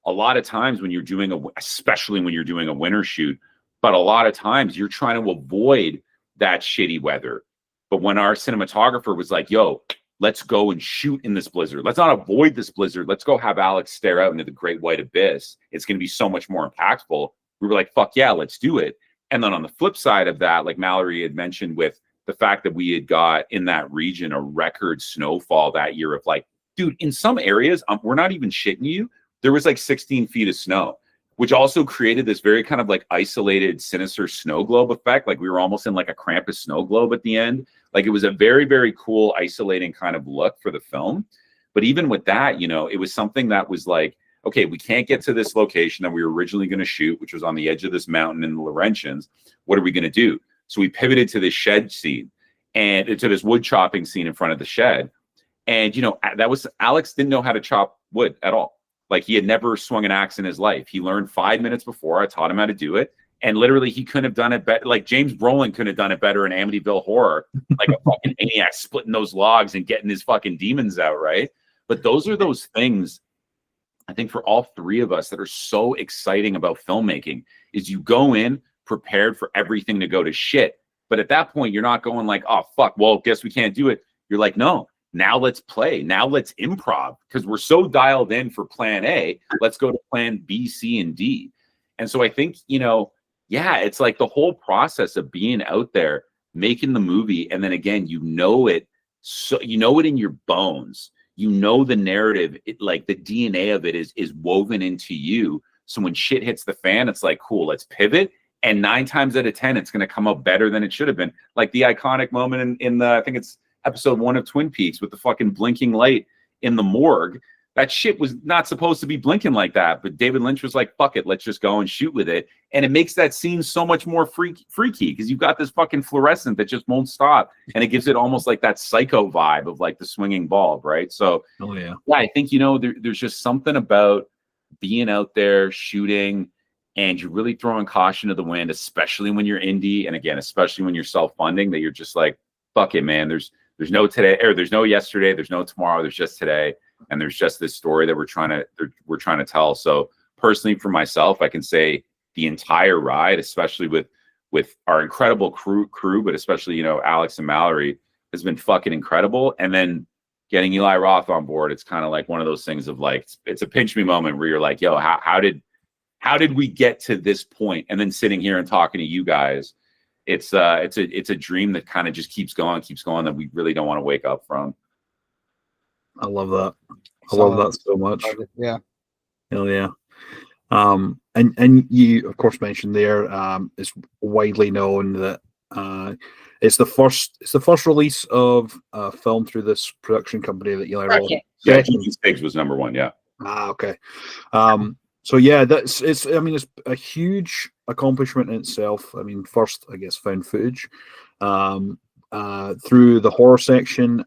a lot of times when you're doing especially when you're doing a winter shoot, but a lot of times you're trying to avoid that shitty weather. But when our cinematographer was like, yo, let's go and shoot in this blizzard. Let's not avoid this blizzard. Let's go have Alex stare out into the great white abyss. It's going to be so much more impactful. We were like, fuck yeah, let's do it. And then on the flip side of that, like Mallory had mentioned, with the fact that we had got in that region a record snowfall that year of like, dude, in some areas, we're not even shitting you, there was like 16 feet of snow, which also created this very kind of like isolated, sinister snow globe effect. Like, we were almost in like a Krampus snow globe at the end. Like, it was a very, very cool, isolating kind of look for the film. But even with that, it was something that was like, okay, we can't get to this location that we were originally going to shoot, which was on the edge of this mountain in the Laurentians. What are we going to do? So we pivoted to this shed scene, and to this wood chopping scene in front of the shed. And, that was, Alex didn't know how to chop wood at all. Like, he had never swung an axe in his life. He learned 5 minutes before. I taught him how to do it. And literally, he couldn't have done it better. Like, James Brolin couldn't have done it better in Amityville Horror. Like a fucking maniac splitting those logs and getting his fucking demons out, right? But those are those things, I think, for all three of us that are so exciting about filmmaking, is you go in prepared for everything to go to shit. But at that point, you're not going like, oh, fuck, well, guess we can't do it. You're like, no. Now let's play. Now let's improv, because we're so dialed in for plan A. Let's go to plan B, C, and D. And so I think, it's like the whole process of being out there, making the movie. And then again, so it in your bones, the narrative, like the DNA of it is woven into you. So when shit hits the fan, it's like, cool, let's pivot. And 9 times out of 10, it's going to come out better than it should have been. Like the iconic moment in the, I think it's episode 1 of Twin Peaks, with the fucking blinking light in the morgue. that shit was not supposed to be blinking like that. But David Lynch was like, fuck it, let's just go and shoot with it. And it makes that scene so much more freaky because you've got this fucking fluorescent that just won't stop. And it gives it almost like that Psycho vibe of like the swinging bulb, right? So, yeah, I think, there's just something about being out there shooting and you're really throwing caution to the wind, especially when you're indie. And again, especially when you're self-funding, that you're just like, fuck it, man. There's no today, or there's no yesterday, there's no tomorrow, there's just today. And there's just this story that we're trying to tell. So personally, for myself, I can say the entire ride, especially with our incredible crew, but especially, Alex and Mallory, has been fucking incredible. And then getting Eli Roth on board, it's kind of like one of those things of like, it's a pinch me moment where you're like, yo, how did we get to this point? And then sitting here and talking to you guys, it's a dream that kind of just keeps going that we really don't want to wake up from. I love that. I love that so much. Yeah. Hell yeah. And you of course mentioned there, it's widely known that it's the first release of a film through this production company that Eli Roth. Yeah, Pigs was number one. Yeah. Okay. So yeah, it's a huge accomplishment in itself. I mean, first, I guess, found footage through the horror section.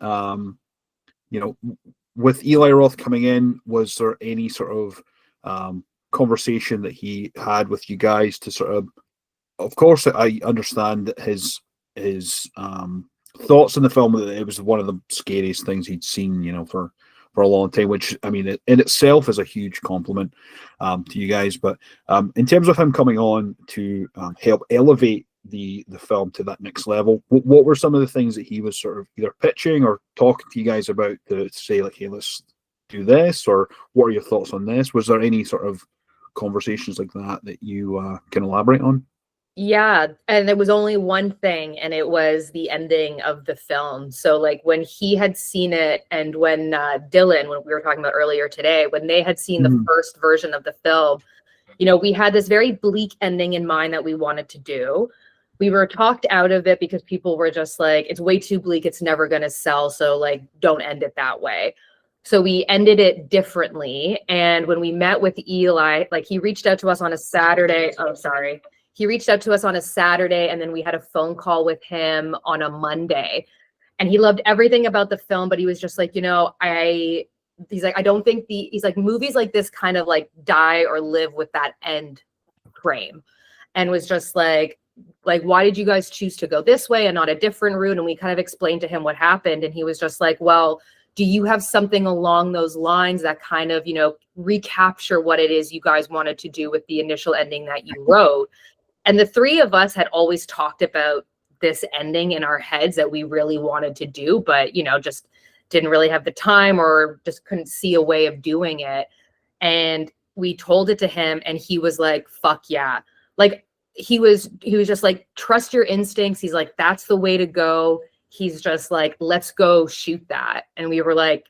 With Eli Roth coming in, was there any sort of conversation that he had with you guys to sort of course, I understand that his thoughts on the film, that it was one of the scariest things he'd seen, for a long time, which, I mean, in itself is a huge compliment to you guys. But in terms of him coming on to help elevate the film to that next level, what were some of the things that he was sort of either pitching or talking to you guys about to say, like, hey, let's do this, or what are your thoughts on this? Was there any sort of conversations like that you can elaborate on? Yeah, and there was only one thing, and it was the ending of the film. So like when he had seen it, and when Dylan, when we were talking about earlier today, when they had seen the first version of the film, we had this very bleak ending in mind that we wanted to do. We were talked out of it because people were just like, it's way too bleak, it's never going to sell, so like don't end it that way. So we ended it differently. And when we met with Eli, like he reached out to us on a Saturday. He reached out to us on a Saturday, and then we had a phone call with him on a Monday. And he loved everything about the film, but he was just like, he's like, I don't think he's like, movies like this kind of like die or live with that end frame. And was just like, why did you guys choose to go this way and not a different route? And we kind of explained to him what happened. And he was just like, well, do you have something along those lines that kind of, recapture what it is you guys wanted to do with the initial ending that you wrote? And the three of us had always talked about this ending in our heads that we really wanted to do, but, just didn't really have the time or just couldn't see a way of doing it. And we told it to him, and he was like, fuck yeah. Like he was just like, trust your instincts. He's like, that's the way to go. He's just like, let's go shoot that. And we were like,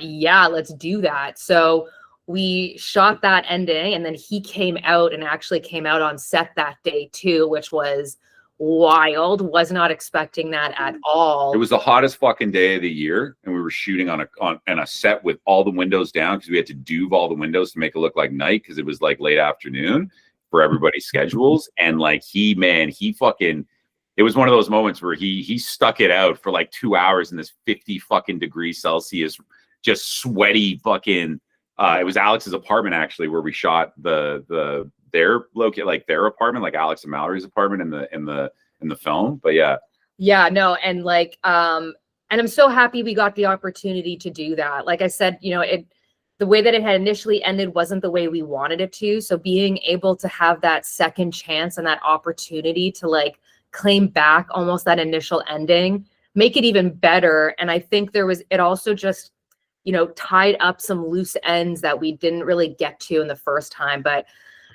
yeah, let's do that. So we shot that ending, and then he came out and actually came out on set that day too, which was wild. Was not expecting that at all. It was the hottest fucking day of the year, and we were shooting on a set with all the windows down because we had to duve all the windows to make it look like night because it was like late afternoon for everybody's schedules. And like he fucking, it was one of those moments where he stuck it out for like 2 hours in this 50 fucking degrees Celsius, just sweaty fucking. It was Alex's apartment actually, where we shot their apartment, like Alex and Mallory's apartment in the film. But yeah, no, and like and I'm so happy we got the opportunity to do that. Like I said, the way that it had initially ended wasn't the way we wanted it to. So being able to have that second chance and that opportunity to like claim back almost that initial ending, make it even better. And I think it also just tied up some loose ends that we didn't really get to in the first time, but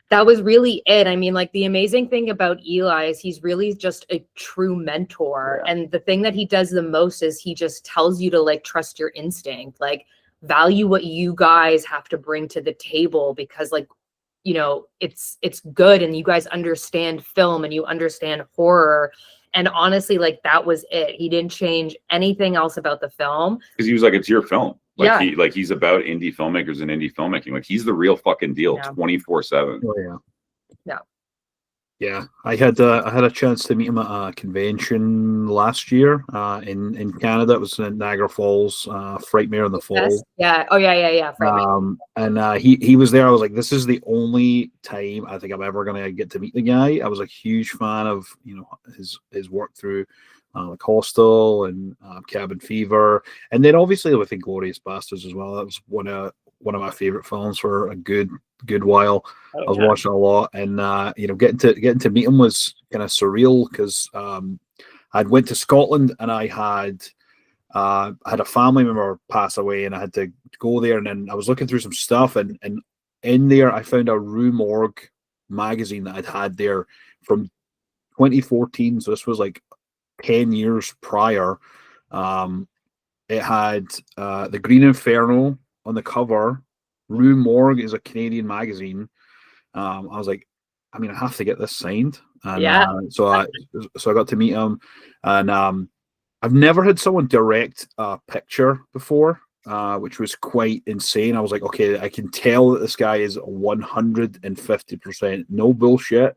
that was really it. I mean, like the amazing thing about Eli is he's really just a true mentor. Yeah. And the thing that he does the most is he just tells you to like, trust your instinct, like value what you guys have to bring to the table, because like, it's good. And you guys understand film and you understand horror. And honestly, like that was it. He didn't change anything else about the film. Because he was like, it's your film. Yeah. He's about indie filmmakers and indie filmmaking. Like he's the real fucking deal, Yeah. 24/7. Oh yeah. Yeah. Yeah, I had a chance to meet him at a convention last year in Canada. It was in Niagara Falls, Frightmare in the Fall. Yeah. Oh yeah. Frightmare. And he was there. I was like, this is the only time I think I'm ever gonna get to meet the guy. I was a huge fan of his work through like Hostel and Cabin Fever, and then obviously with Inglourious Bastards as well. That was one of my favorite films for a good while. I was watching a lot, and getting to meet him was kind of surreal because I'd went to Scotland and I had a family member pass away, and I had to go there. And then I was looking through some stuff, and in there I found a Rue Morgue magazine that I'd had there from 2014. So this was like 10 years prior. It had the Green Inferno on the cover. Rue Morgue is a Canadian magazine. I was like, I have to get this signed. And, so I got to meet him, and I've never had someone direct a picture before, which was quite insane. I was like, okay, I can tell that this guy is 150% no bullshit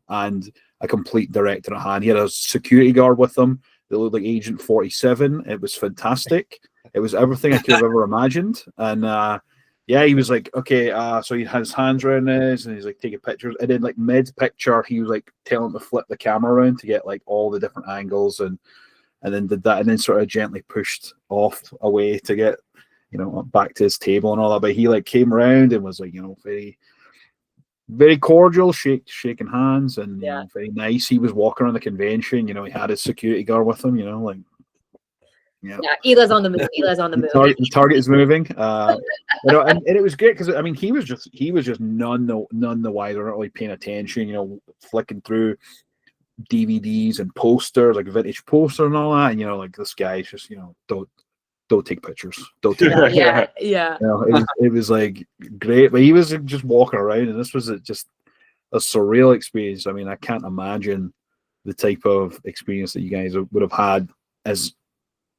and a complete director at hand. He had a security guard with him that looked like Agent 47. It was fantastic. It was everything I could have ever imagined. And he was like, okay, so he had his hands around this, and he's like taking pictures. And then like mid-picture, he was like telling him to flip the camera around to get like all the different angles, and then did that, and then sort of gently pushed off away to get back to his table and all that. But he like came around and was like very, very cordial, shaking hands, and very nice. He was walking around the convention. He had his security guard with him. Yeah, Hila's on the move. The target is moving. And it was great because he was just none the wiser, not really paying attention. Flicking through DVDs and posters, like vintage posters and all that. And like this guy's just don't take pictures. Don't take pictures. Yeah. It was like great, but he was just walking around, and this was just a surreal experience. I can't imagine the type of experience that you guys would have had as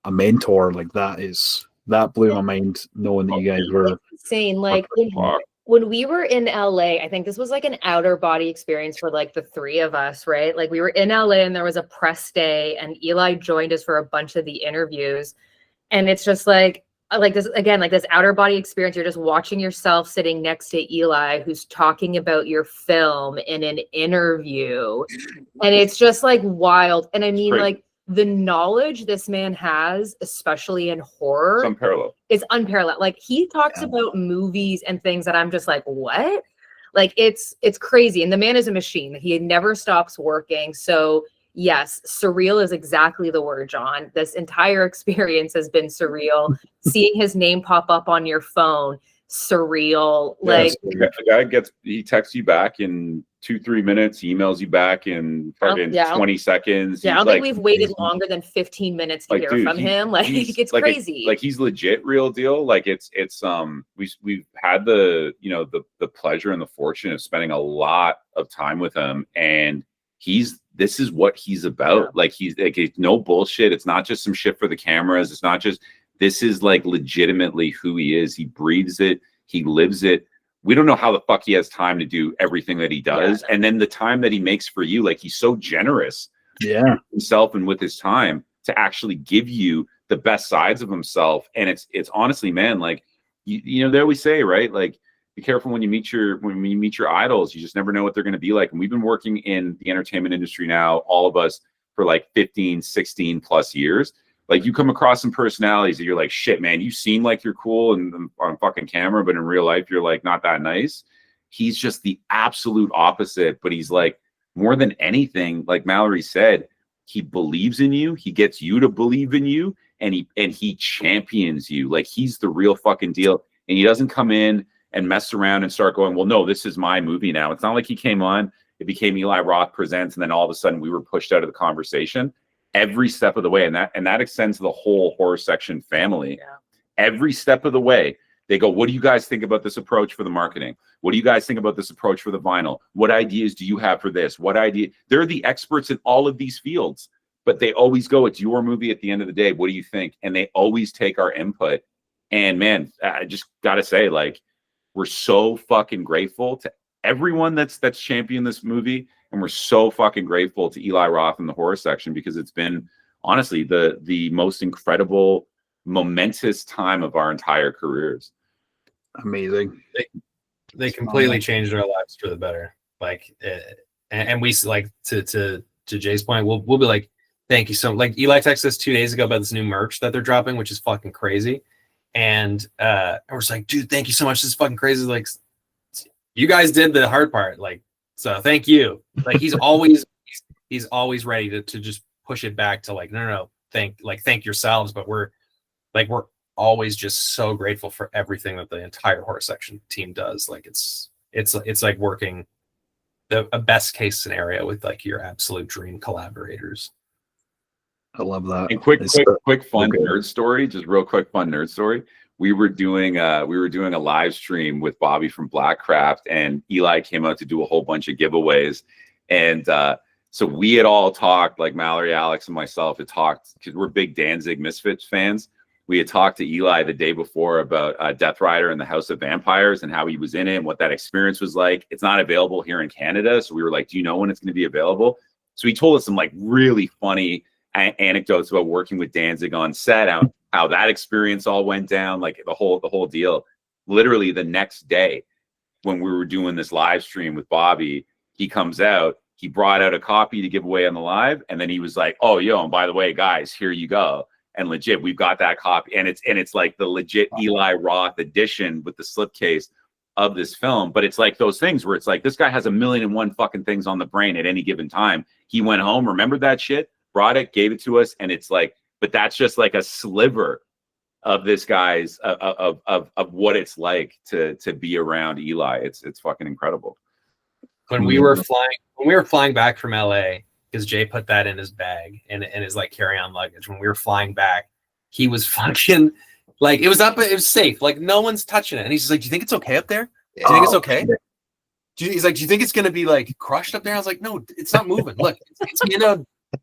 a mentor. Like that blew my mind, knowing that you guys were insane. Like when we were in LA, I think this was like an outer body experience for like the three of us, right? Like we were in LA and there was a press day, and Eli joined us for a bunch of the interviews. And it's just like this, again, like this outer body experience. You're just watching yourself sitting next to Eli, who's talking about your film in an interview. And it's just like wild. And like the knowledge this man has, especially in horror, is unparalleled. Like he talks about movies and things that I'm just like, what? Like it's crazy. And the man is a machine. He never stops working. So yes, surreal is exactly the word, John. This entire experience has been surreal. Seeing his name pop up on your phone, surreal. Like the guy he texts you back in 2-3 minutes, he emails you back in fucking 20 seconds. Yeah, I don't think we've waited longer than 15 minutes to hear from him. Like it's like crazy. Like he's legit real deal. Like it's we've had the the pleasure and the fortune of spending a lot of time with him, and this is what he's about. Like he's like, it's no bullshit. It's not just some shit for the cameras. It's not just, this is like legitimately who he is. He breathes it. He lives it. We don't know how the fuck he has time to do everything that he does. And then the time that he makes for you, like he's so generous with himself and with his time to actually give you the best sides of himself. And it's honestly, man, like, they always say, right? Like, be careful when you meet your idols. You just never know what they're going to be like. And we've been working in the entertainment industry now, all of us, for like 15, 16 plus years. Like you come across some personalities that you're like, shit, man, you seem like you're cool and on fucking camera, but in real life, you're like not that nice. He's just the absolute opposite. But he's like, more than anything, like Mallory said, he believes in you. He gets you to believe in you, and he champions you. Like he's the real fucking deal. And he doesn't come in and mess around and start going, well, no, this is my movie now. It's not like he came on, it became Eli Roth Presents, and then all of a sudden we were pushed out of the conversation every step of the way. And that extends to the whole horror section family. Yeah. Every step of the way, they go, what do you guys think about this approach for the marketing? What do you guys think about this approach for the vinyl? What ideas do you have for this? What idea? They're the experts in all of these fields, but they always go, it's your movie at the end of the day. What do you think? And they always take our input And man, I just gotta say, like, we're so fucking grateful to everyone that's championed this movie, and we're so fucking grateful to Eli Roth and the horror section, because it's been honestly the most incredible, momentous time of our entire careers. Amazing. They completely changed our lives for the better. Like, and we like to Jay's point, we'll be like, thank you so much. Like, Eli texted us 2 days ago about this new merch that they're dropping, which is fucking crazy. And we're just like, dude, thank you so much. This is fucking crazy. Like, you guys did the hard part. Like, so thank you. Like, he's always ready to just push it back to like, no, thank yourselves. But we're always just so grateful for everything that the entire horror section team does. Like, it's like working a best case scenario with like your absolute dream collaborators. I love that. And quick fun nerd story, just real quick fun nerd story. We were doing a live stream with Bobby from Blackcraft, and Eli came out to do a whole bunch of giveaways. And so we had all talked, like Mallory, Alex, and myself had talked, because we're big Danzig Misfits fans. We had talked to Eli the day before about Death Rider and the House of Vampires and how he was in it and what that experience was like. It's not available here in Canada. So we were like, do you know when it's going to be available? So he told us some like really funny anecdotes about working with Danzig on set, how that experience all went down, like the whole deal. Literally the next day when we were doing this live stream with Bobby, he comes out, he brought out a copy to give away on the live. And then he was like, oh, yo, and by the way, guys, here you go. And legit, we've got that copy, and it's like the legit Eli Roth edition with the slipcase of this film. But it's like those things where it's like, this guy has 1,000,001 fucking things on the brain at any given time. He went home, remembered that shit, brought it, gave it to us, and it's like, but that's just like a sliver of this guy's of what it's like to be around Eli. It's fucking incredible. When we were flying back from LA, because Jay put that in his bag and his like carry-on luggage. When we were flying back, he was fucking like, it was safe. Like, no one's touching it. And he's just like, do you think it's okay up there? Do you think it's okay? He's like, do you think it's going to be like crushed up there? I was like, no, it's not moving. Look,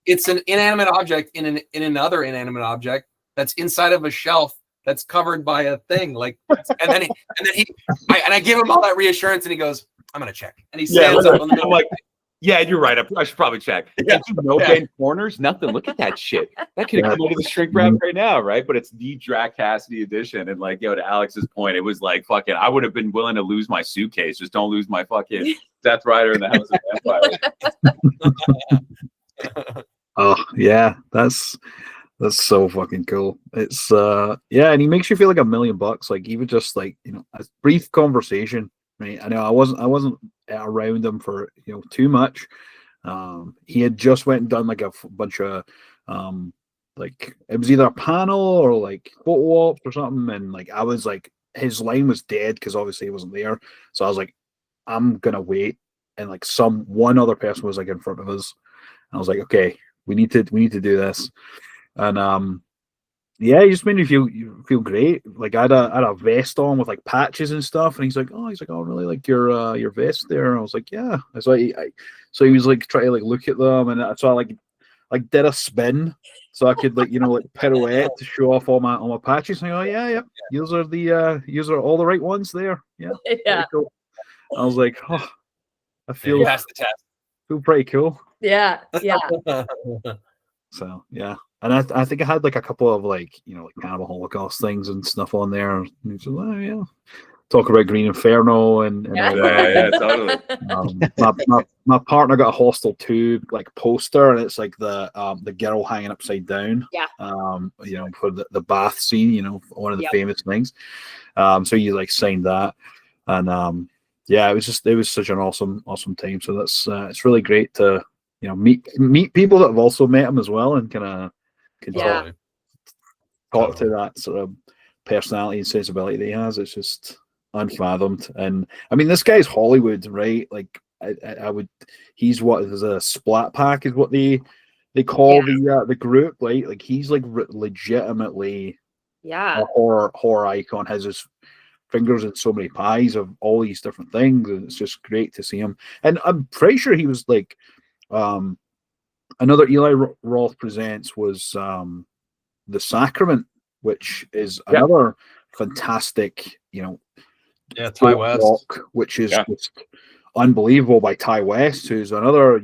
it's an inanimate object in another inanimate object that's inside of a shelf that's covered by a thing. Like, and then I give him all that reassurance, and he goes, I'm going to check. And he stands up on the middle. Like, yeah, you're right. I should probably check. Yeah. Bend corners, nothing. Look at that shit. That could have come out of the shrink wrap right now, right? But it's the Drac Cassidy edition. And like, yo, to Alex's point, it was like, fucking, I would have been willing to lose my suitcase. Just don't lose my fucking Death Rider in the House of Vampires. Oh yeah, that's so fucking cool. It's yeah, and he makes you feel like $1,000,000. Like, even just like, you know, a brief conversation. Right. I know I wasn't around him for, you know, too much. He had just went and done like a bunch of like, it was either a panel or like photo ops or something, and like I was like, his line was dead because obviously he wasn't there. So I was like, I'm gonna wait. And like one other person was like in front of us. And I was like, okay, we need to do this. And yeah, he just made me feel great. Like, I had a vest on with like patches and stuff, and he's like, oh, really like your vest there. And I was like, yeah. So so he was like trying to like look at them, and so I like did a spin so I could like, you know, like pirouette to show off all my patches. And I go, yeah, these are all the right ones there. Yeah, Yeah. cool. I was like, oh, I feel Pass the test. feel pretty cool. Yeah. So yeah. And I think I had like a couple of like, you know, like Cannibal Holocaust things and stuff on there. And he said, oh yeah, talk about Green Inferno and Yeah, totally. My partner got a Hostel 2 like poster, and it's like the girl hanging upside down. Yeah. You know, for the bath scene, you know, one of the famous things. So you like signed that, and yeah, it was such an awesome time. So that's it's really great to, you know, meet people that have also met him as well, and kind of talk to that sort of personality and sensibility that he has. It's just unfathomed. And I mean, this guy's Hollywood, right? Like, I would, he's what is a splat pack is what they call the group, right? Like, he's like legitimately a horror icon. Has his fingers in so many pies of all these different things, and it's just great to see him. And I'm pretty sure he was like another Eli Roth presents was The Sacrament, which is another fantastic, Yeah, Ty folk West. rock, which is just unbelievable, by Ty West, who's another,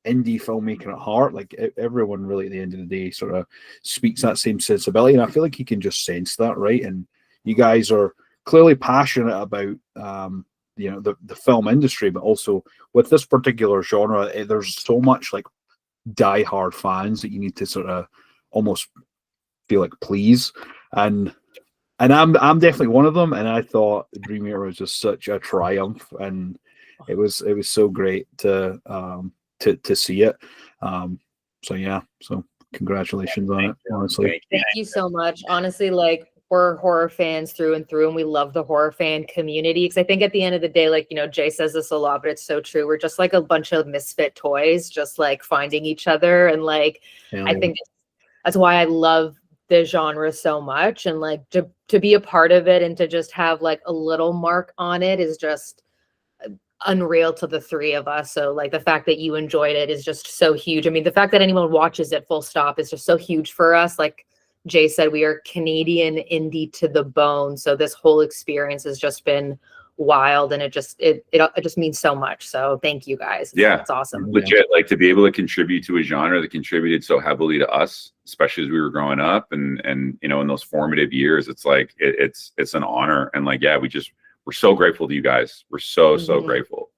indie filmmaker at heart. Like everyone really at the end of the day sort of speaks that same sensibility, and I feel like you can just sense that, right? And you guys are clearly passionate about the film industry, but also with this particular genre, there's so much like die-hard fans that you need to sort of almost feel like please, and I'm definitely one of them. And I thought Dream Eater was just such a triumph, and it was so great to see it. So congratulations on it, honestly. Thank you so much. Honestly, like, we're horror fans through and through, and we love the horror fan community, because I think at the end of the day, like, Jay says this a lot, but it's so true. We're just like a bunch of misfit toys, just like finding each other. And like, I think that's why I love the genre so much, and like to be a part of it and to just have like a little mark on it is just unreal to the three of us. So like the fact that you enjoyed it is just so huge. I mean, the fact that anyone watches it full stop is just so huge for us. Like Jay said, we are Canadian indie to the bone, so this whole experience has just been wild, and it just means so much. So thank you guys. It's awesome. Legit, like, to be able to contribute to a genre that contributed so heavily to us, especially as we were growing up, and in those formative years, it's like it's an honor. And like, we're so grateful to you guys. We're so grateful.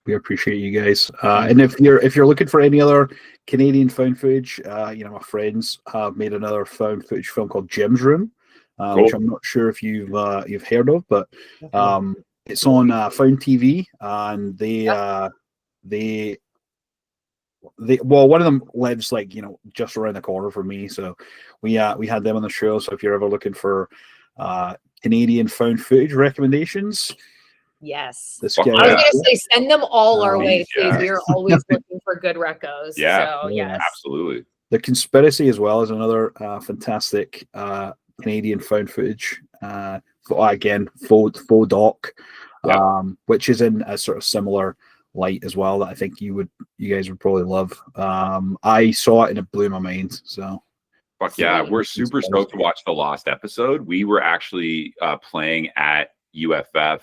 We appreciate you guys. And if you're looking for any other Canadian found footage, my friends have made another found footage film called Jim's Room, which I'm not sure if you've heard of, but it's on Found TV, and they one of them lives like just around the corner from me, so we had them on the show. So if you're ever looking for Canadian found footage recommendations, yes, I was gonna say send them all our way, please. We are always looking for good recos. So yes, absolutely. The Conspiracy as well is another fantastic Canadian found footage. Again, faux doc, which is in a sort of similar light as well, that I think you guys would probably love. I saw it and it blew my mind. So fuck yeah, we're super stoked to watch the lost episode. We were actually playing at UFF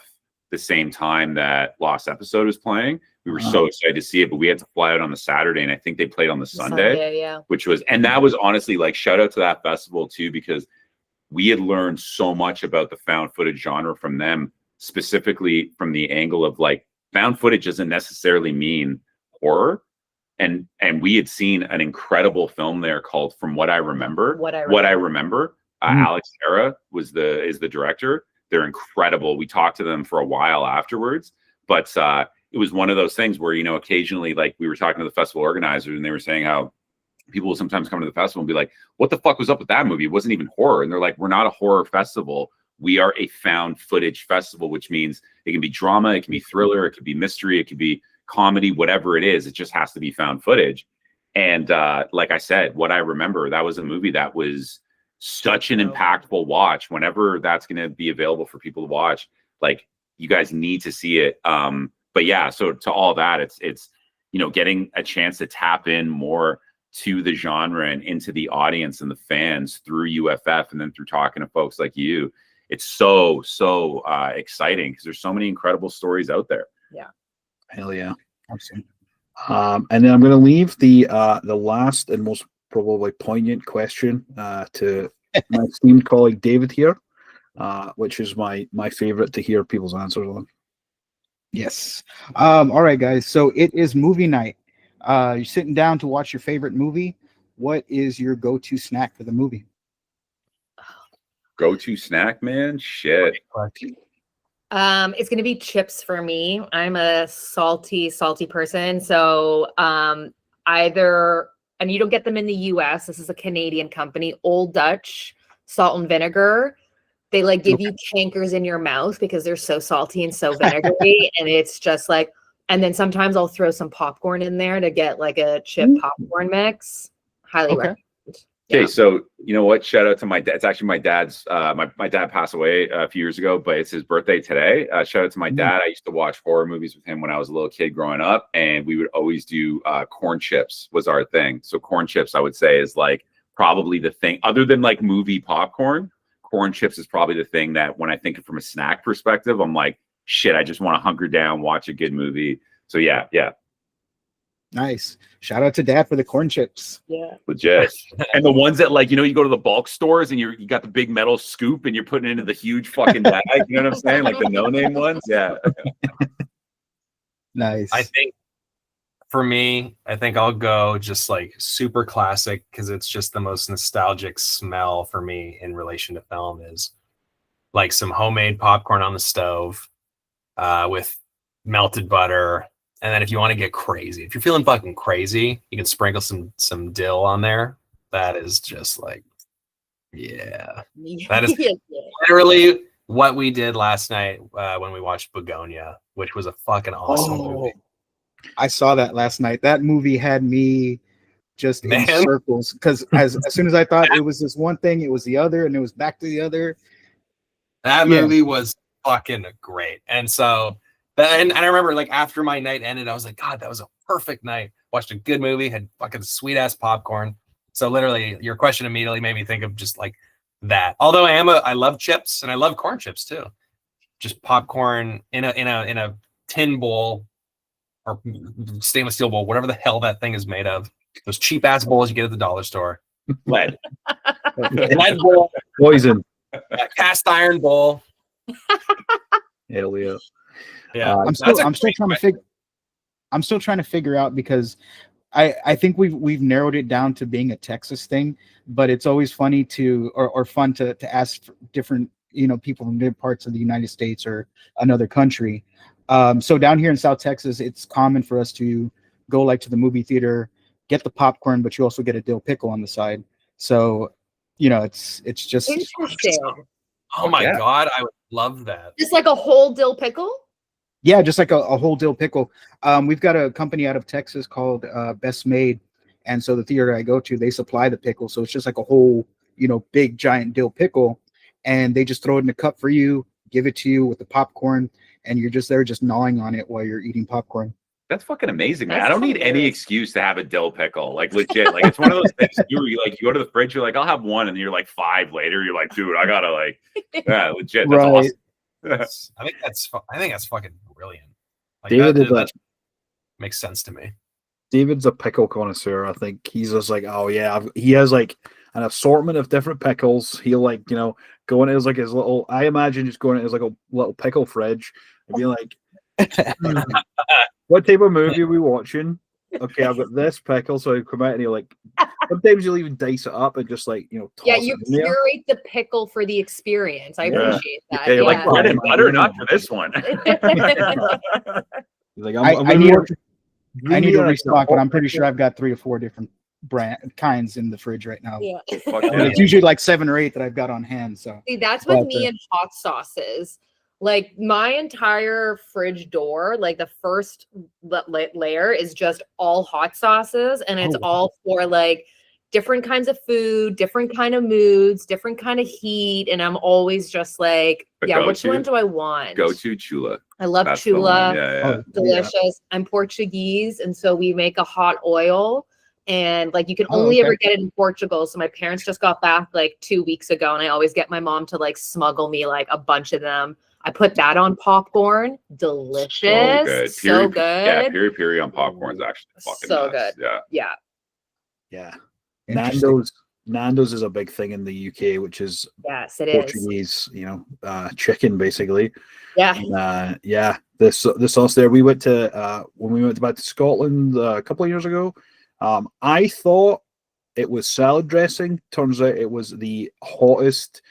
the same time that lost episode was playing. We were so excited to see it, but we had to fly out on the Saturday, and I think they played on the Sunday, which was, and that was honestly, like, shout out to that festival too, because we had learned so much about the found footage genre from them, specifically from the angle of like, found footage doesn't necessarily mean horror. And we had seen an incredible film there called From What I Remember. Alex Serra is the director. They're incredible. We talked to them for a while afterwards, but it was one of those things where, occasionally, like, we were talking to the festival organizers, and they were saying how people will sometimes come to the festival and be like, what the fuck was up with that movie? It wasn't even horror. And they're like, we're not a horror festival. We are a found footage festival, which means it can be drama, it can be thriller, it could be mystery, it could be comedy, whatever it is. It just has to be found footage. And like I said, What I Remember, that was a movie that was such an impactful watch. Whenever that's going to be available for people to watch, like, you guys need to see it. But yeah, so to all that, it's getting a chance to tap in more to the genre and into the audience and the fans through UFF, and then through talking to folks like you. It's so exciting, because there's so many incredible stories out there. Yeah. Hell yeah. Awesome. And then I'm going to leave the last and most probably poignant question to my esteemed colleague David here, which is my favorite to hear people's answers on. Yes. All right, guys. So it is movie night. You're sitting down to watch your favorite movie. What is your go-to snack for the movie? Go-to snack, man? Shit. It's gonna be chips for me. I'm a salty person. So either, and you don't get them in the US, this is a Canadian company, Old Dutch salt and vinegar. They like give you cankers in your mouth because they're so salty and so vinegary. And it's just like, and then sometimes I'll throw some popcorn in there to get like a chip popcorn mix. Highly recommend. Okay, so you know what? Shout out to my dad. It's actually my dad's. My dad passed away a few years ago, but it's his birthday today. Shout out to my dad. I used to watch horror movies with him when I was a little kid growing up, and we would always do corn chips was our thing. So corn chips, I would say, is like probably the thing, other than like movie popcorn. corn chips is probably the thing that when I think of from a snack perspective, I'm like, shit, I just want to hunker down, watch a good movie. So yeah. Nice. Shout out to Dad for the corn chips. Yeah. Legit. And the ones that, like, you go to the bulk stores and you got the big metal scoop and you're putting it into the huge fucking bag. You know what I'm saying? Like the no-name ones. Yeah. Nice. I think for me, I think I'll go just like super classic because it's just the most nostalgic smell for me in relation to film is like some homemade popcorn on the stove with melted butter. And then if you want to get crazy, if you're feeling fucking crazy, you can sprinkle some dill on there. That is just like, yeah. That is literally what we did last night when we watched Begonia, which was a fucking awesome movie. I saw that last night. That movie had me just in circles because as soon as I thought it was this one thing, it was the other, and it was back to the other. That movie was fucking great. And so, and I remember like after my night ended, I was like, God, that was a perfect night. Watched a good movie, had fucking sweet ass popcorn. So literally, your question immediately made me think of just like that. Although I love chips and I love corn chips too. Just popcorn in a tin bowl or stainless steel bowl, whatever the hell that thing is made of. Those cheap ass bowls you get at the dollar store. Lead bowl, Poison. cast iron bowl. Hell yeah. Yeah, I'm still trying to figure out because I think we've narrowed it down to being a Texas thing, but it's always funny or fun to ask different people from different parts of the United States or another country. So down here in South Texas, it's common for us to go like to the movie theater, get the popcorn, but you also get a dill pickle on the side. So it's just interesting. Oh my God, I would love that. Just like a whole dill pickle? Yeah, just like a whole dill pickle. We've got a company out of Texas called Best Made. And so the theater I go to, they supply the pickle. So it's just like a whole, big giant dill pickle. And they just throw it in a cup for you, give it to you with the popcorn. And you're just there just gnawing on it while you're eating popcorn. That's fucking amazing, man. I don't need any excuse to have a dill pickle. Like legit. Like it's one of those things you go to the fridge, you're like, I'll have one, and you're like 5 later, you're like, dude, I gotta yeah, legit. That's awesome. I think that's fucking brilliant. Like that makes sense to me. David's a pickle connoisseur. I think he's just like, oh yeah, he has like an assortment of different pickles. He'll go into his little. I imagine just going into his a little pickle fridge and be like, what type of movie are we watching? Okay, I've got this pickle, so I come out and he'll sometimes you'll even dice it up and just toss you it in there. curate the pickle for the experience. I appreciate that. Yeah, you're like bread and butter, not for this one. He's like, I need to restock, but I'm pretty sure I've got 3 or 4 different kinds in the fridge right now. Yeah. It's usually like 7 or 8 that I've got on hand. So see, that's with me and hot sauces. Like my entire fridge door, like the first layer is just all hot sauces, and it's all for like different kinds of food, different kind of moods, different kind of heat, and I'm always just like, which one do I want? Go to Chula. I love Chula. Delicious. I'm Portuguese, and so we make a hot oil. And like you can only ever get it in Portugal. So my parents just got back like 2 weeks ago, and I always get my mom to smuggle me like a bunch of them. I put that on popcorn. Delicious. So good. Yeah, piri piri on popcorn is actually fucking so nuts. good. Yeah. Nando's is a big thing in the UK, which is Portuguese, chicken basically. Yeah. And, the sauce there. We went to when we went back to Scotland a couple of years ago. I thought it was salad dressing. Turns out it was the hottest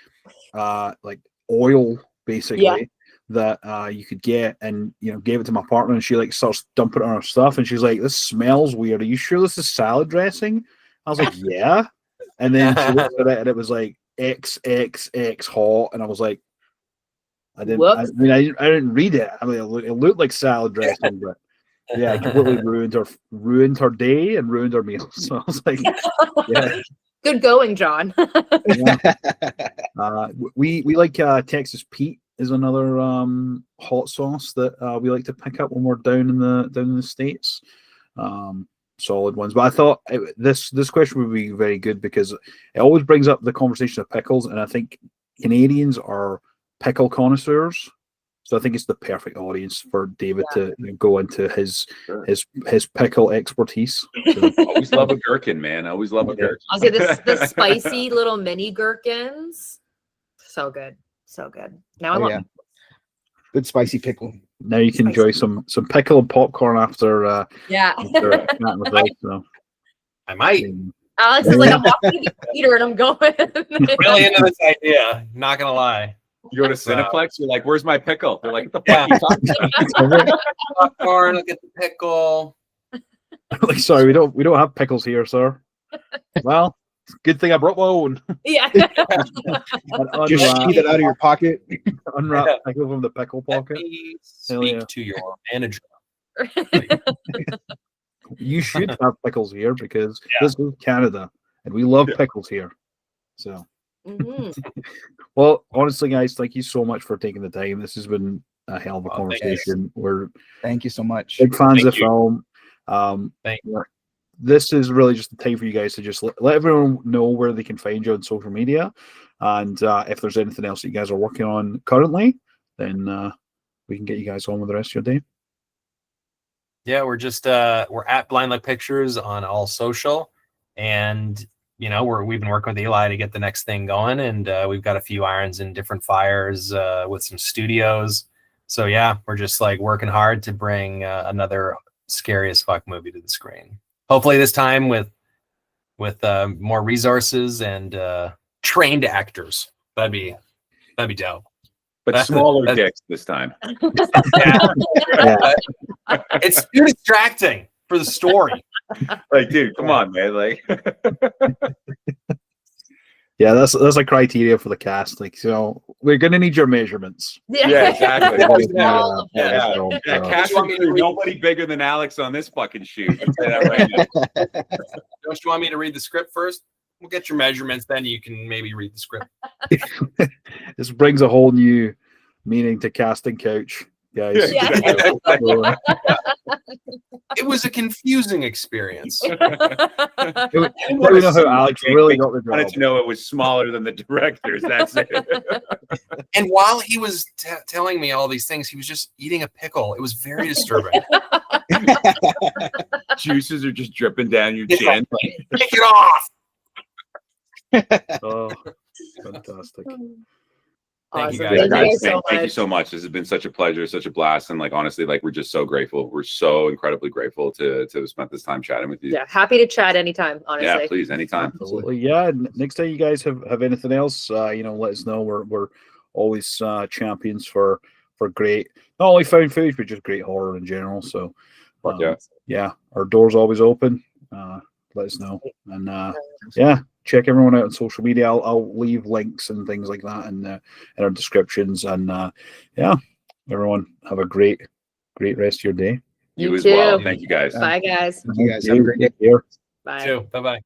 oil basically that you could get, and gave it to my partner, and she starts dumping it on her stuff, and she's like, this smells weird. Are you sure this is salad dressing? I was like, yeah. And then she looked at it and it was like XXX hot, and I was like, I didn't read it. I mean, it looked like salad dressing, but yeah, it completely ruined her day and ruined her meal. So I was like, yeah. Good going, John. We like Texas Pete is another hot sauce that we like to pick up when we're down in the States. Solid ones, but I thought this question would be very good because it always brings up the conversation of pickles, and I think Canadians are pickle connoisseurs. So I think it's the perfect audience for David to go into his pickle expertise. So, Always love a gherkin, man. Always love a gherkin. I'll say the spicy little mini gherkins. So good. So good. Now I want good spicy pickle. now you can enjoy some pickle and popcorn after yeah. after chatting with us. So, I might. Alex is like, I'm walking to the theater and I'm going. Really into this idea. Not gonna lie. You go to Cineplex, you're like, "Where's my pickle?" They're like, "What the fuck are you talking about?" Popcorn, look at the pickle. like, sorry, we don't have pickles here, sir. Well, good thing I brought my own. Yeah. Just squeeze it out of your pocket. Unwrap pickle from the pickle Let pocket. me Hell speak yeah. to your manager. You should have pickles here because this is Canada and we love pickles here. So, well, honestly, guys, thank you so much for taking the time. This has been a hell of a conversation. We're Thank you so much. big fans of Thank you. film. Thank you. This is really just the time for you guys to just let everyone know where they can find you on social media, and if there's anything else that you guys are working on currently, then we can get you guys on with the rest of your day. Yeah, we're just we're at Blind Luck Pictures on all social, and we've been working with Eli to get the next thing going, and we've got a few irons in different fires with some studios. So yeah, we're just like working hard to bring another scary as fuck movie to the screen. Hopefully this time with more resources and trained actors. That'd be dope. But smaller dicks this time. Yeah. It's too distracting for the story. Like, dude, come on, man. Like, Yeah, that's a criteria for the cast. Like, so we're gonna need your measurements. yeah, exactly. Yeah. Cast nobody bigger than Alex on this fucking shoot. I'll say that right now. Don't you want me to read the script first? We'll get your measurements, then you can maybe read the script. This brings a whole new meaning to casting couch, guys. Yeah. It was a confusing experience. We know how Alex really got the Wanted job. to know it was smaller than the directors. That's it. And while he was telling me all these things, he was just eating a pickle. It was very disturbing. Juices are just dripping down your chin. Take it off. Oh, fantastic. Thank you, Awesome. guys. Thank you so much. This has been such a pleasure, such a blast, and like honestly, like we're just so grateful. We're so incredibly grateful to have spent this time chatting with you. Yeah, happy to chat anytime, honestly. Yeah, please, anytime. Absolutely. Yeah. Next time you guys have anything else, let us know. We're always champions for great, not only found footage, but just great horror in general. So, yeah, our door's always open. Let us know, and check everyone out on social media. I'll leave links and things like that in our descriptions, and everyone have a great rest of your day. You as too. well. Thank you guys. Bye, guys. You guys have a great day. Bye. Too. Bye-bye.